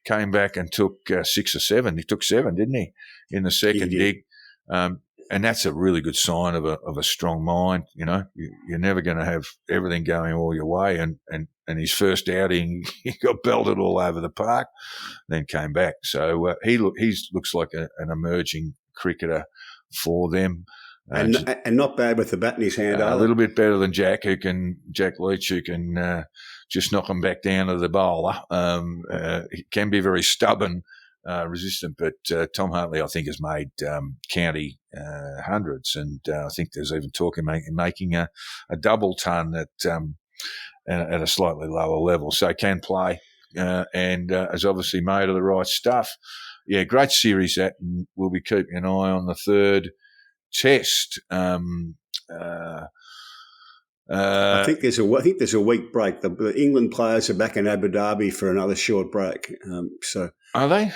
came back and took 6 or 7. He took 7, didn't he, in the second dig? and that's a really good sign of a strong mind. You know, you're never going to have everything going all your way. And his first outing, he got belted all over the park, then came back. So he looks like an emerging cricketer for them. And not bad with the bat in his hand. A little bit better than Jack Leach, who can just knock him back down to the bowler. He can be very stubborn, resistant, but Tom Hartley, I think, has made county hundreds, and I think there's even talk of making a double ton at a slightly lower level. So can play, and is obviously made of the right stuff. Yeah, great series that, and we'll be keeping an eye on the third Test. I think there's a week break. The England players are back in Abu Dhabi for another short break. So are they?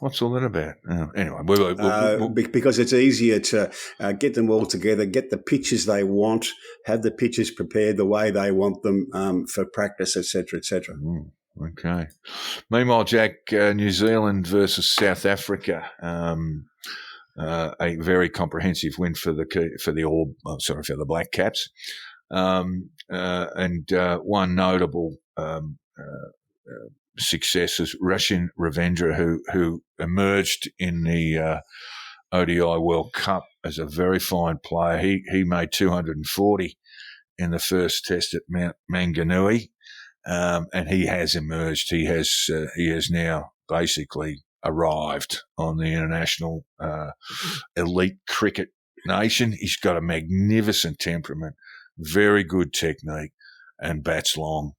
What's all that about? Anyway, because it's easier to get them all together, get the pitches they want, have the pitches prepared the way they want them for practice, etc., etc. Okay. Meanwhile, Jack, New Zealand versus South Africa. A very comprehensive win for the Black Caps, and one notable success is Rachin Ravindra, who emerged in the ODI World Cup as a very fine player. He made 240 in the first Test at Mount Maunganui, and he has emerged. He has now basically arrived on the international elite cricket nation. He's got a magnificent temperament, very good technique, and bats long.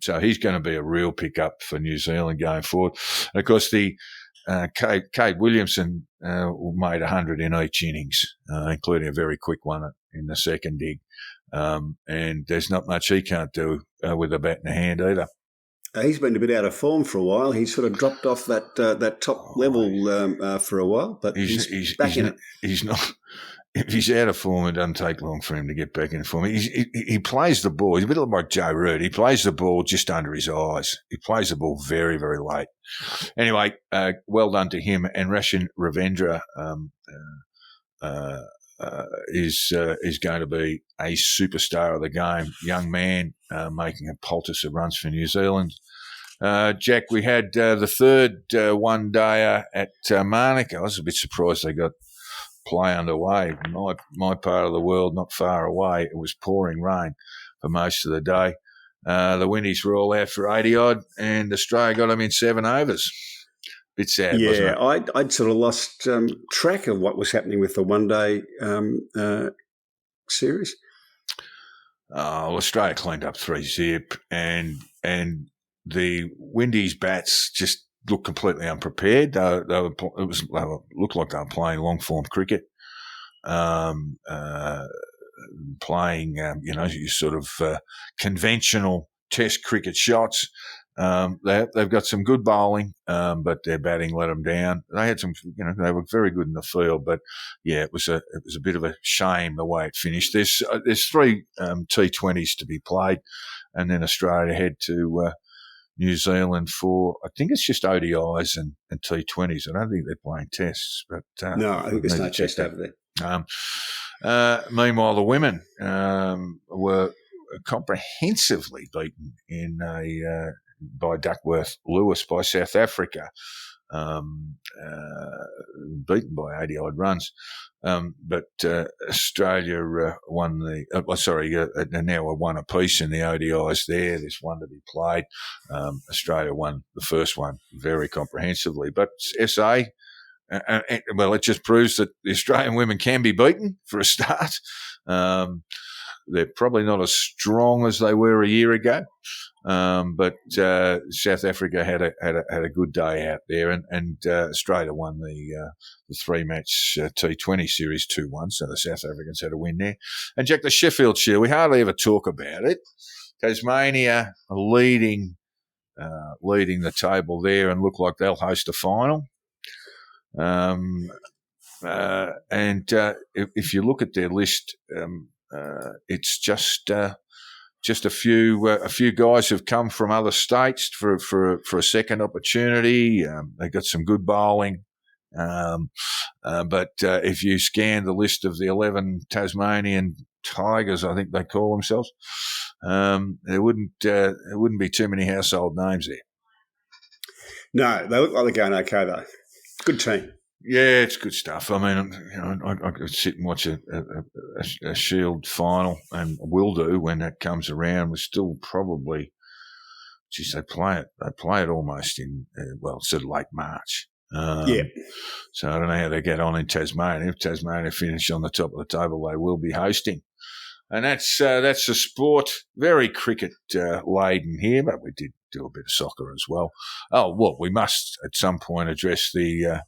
So he's going to be a real pickup for New Zealand going forward. And of course, the Cade Williamson made 100 in each innings, including a very quick one in the second dig. And there's not much he can't do with a bat in the hand either. He's been a bit out of form for a while. He's sort of dropped off that top level for a while, but he's back in it. He's not. If he's out of form, it doesn't take long for him to get back in form. He plays the ball. He's a bit like Joe Root. He plays the ball just under his eyes. He plays the ball very, very late. Anyway, well done to him. And Rachin Ravindra is going to be a superstar of the game. Young man making a poultice of runs for New Zealand. Jack, we had the third one-dayer at Monaco. I was a bit surprised they got play underway. My part of the world, not far away, it was pouring rain for most of the day. The Windies were all out for 80-odd, and Australia got them in 7 overs. Bit sad, wasn't it? Yeah, I'd sort of lost track of what was happening with the one-day series. Well, Australia cleaned up 3-zip, and the Windies bats just looked completely unprepared. They looked like they were playing long-form cricket, playing your sort of conventional Test cricket shots. They've got some good bowling, but their batting let them down. They had some, they were very good in the field, but yeah, it was a bit of a shame the way it finished. There's 3 T20s to be played, and then Australia head to New Zealand for, I think it's just ODIs and T20s. I don't think they're playing tests, but no, I think there's no test over there. Meanwhile, the women were comprehensively beaten by Duckworth Lewis by South Africa, beaten by 80-odd runs. But Australia won now a one apiece in the ODIs there. There's one to be played. Australia won the first one very comprehensively. But SA, it just proves that the Australian women can be beaten for a start. They're probably not as strong as they were a year ago, but South Africa had a good day out there, and Australia won the 3-match T20 series 2-1. So the South Africans had a win there. And Jack, the Sheffield Shield, we hardly ever talk about it. Tasmania are leading the table there, and look like they'll host a final. And if you look at their list. It's just a few guys who've come from other states for a second opportunity. They got some good bowling. But if you scan the list of the 11 Tasmanian Tigers, I think they call themselves, there wouldn't be too many household names there. No, they look like they're going okay, though. Good team. Yeah, it's good stuff. I mean, I could sit and watch a Shield final, and will do when that comes around. We're still probably, they play it almost in sort of late March. So I don't know how they get on in Tasmania. If Tasmania finish on the top of the table, they will be hosting. And that's the sport, very cricket laden here, but we did do a bit of soccer as well. Oh, well, we must at some point address the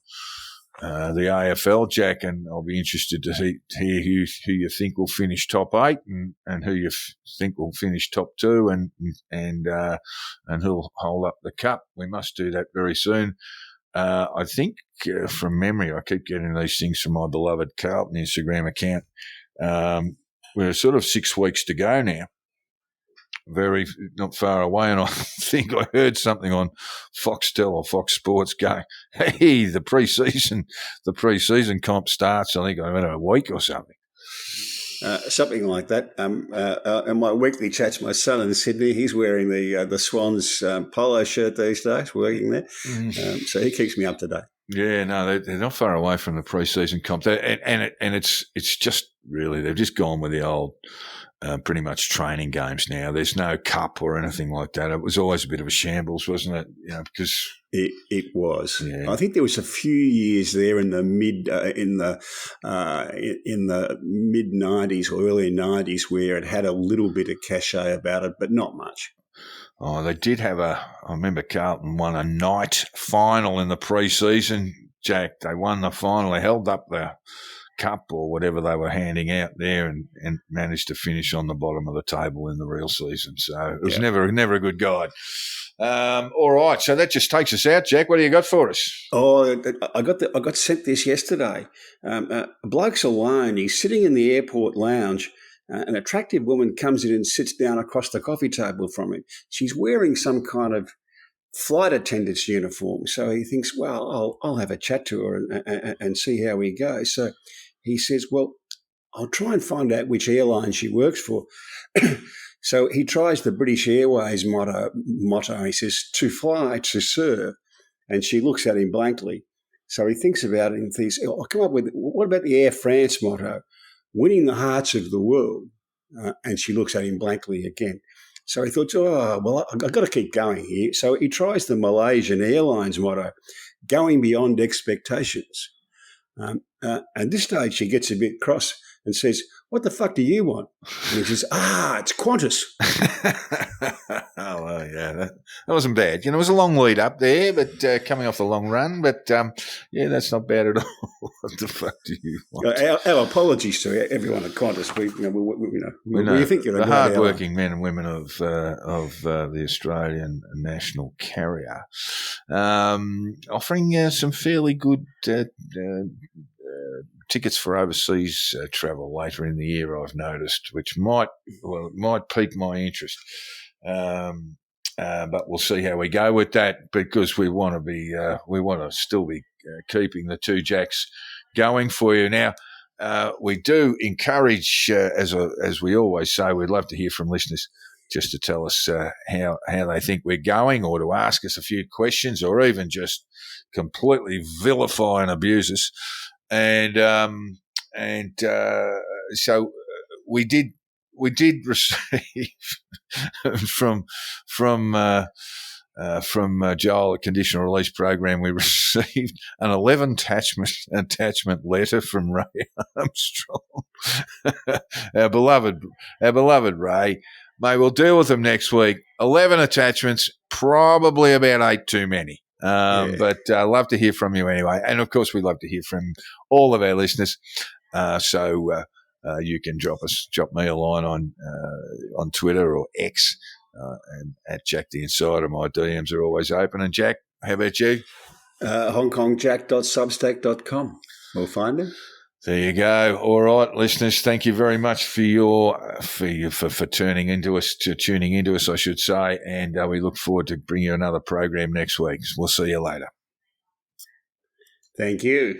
AFL, Jack, and I'll be interested to hear who you think will finish top 8 and who you think will finish top 2 and who'll hold up the cup. We must do that very soon. I think from memory, I keep getting these things from my beloved Carlton Instagram account. We're sort of 6 weeks to go now. Very not far away, and I think I heard something on Foxtel or Fox Sports going, "Hey, the pre-season comp starts. I think in a week or something." Something like that. And my weekly chats, my son in Sydney, he's wearing the Swans polo shirt these days, working there. So he keeps me up to date. Yeah, no, they're not far away from the pre-season comp, and it's just really they've just gone with the old. Pretty much training games now. There's no cup or anything like that. It was always a bit of a shambles, wasn't it? Because it was. Yeah. I think there was a few years there in the mid '90s or early '90s where it had a little bit of cachet about it, but not much. Oh, they did have I remember Carlton won a night final in the pre-season. Jack, they won the final. They held up the cup or whatever they were handing out there and managed to finish on the bottom of the table in the real season. So it was never a good guide. All right, so that just takes us out, Jack. What do you got for us? Oh, I got sent this yesterday. A bloke's alone. He's sitting in the airport lounge. An attractive woman comes in and sits down across the coffee table from him. She's wearing some kind of flight attendant's uniform. So he thinks, well, I'll have a chat to her and see how we go. So he says, well, I'll try and find out which airline she works for. So he tries the British Airways motto. He says, to fly, to serve. And she looks at him blankly. So he thinks about it and thinks, I'll come up with, what about the Air France motto? Winning the hearts of the world. And she looks at him blankly again. So he thought, I've got to keep going here. So he tries the Malaysian Airlines motto, going beyond expectations. At this stage, she gets a bit cross and says, what the fuck do you want? And he says, it's Qantas. Oh, well, yeah, that wasn't bad. It was a long lead up there, but coming off the long run. But, that's not bad at all. What the fuck do you want? Our apologies to everyone at Qantas. We think you're the hard-working men and women of the Australian national carrier, offering some fairly good tickets for overseas travel later in the year, I've noticed, which might pique my interest. But we'll see how we go with that, because we want to still be keeping the two Jacks going for you. Now, we do encourage, as we always say, we'd love to hear from listeners just to tell us how they think we're going, or to ask us a few questions, or even just completely vilify and abuse us. So we did receive from Joel at Conditional Release Program. We received an 11 attachment letter from Ray Armstrong, our beloved Ray. Mate, we'll deal with them next week. 11 attachments, probably about 8 too many. But love to hear from you anyway. And of course, we love to hear from all of our listeners. So you can drop me a line on Twitter or X, and at Jack the Insider. My DMs are always open. And Jack, how about you? HongKongJack.substack.com. We'll find him. There you go. All right, listeners, thank you very much for tuning into us, I should say, and we look forward to bringing you another program next week. We'll see you later. Thank you.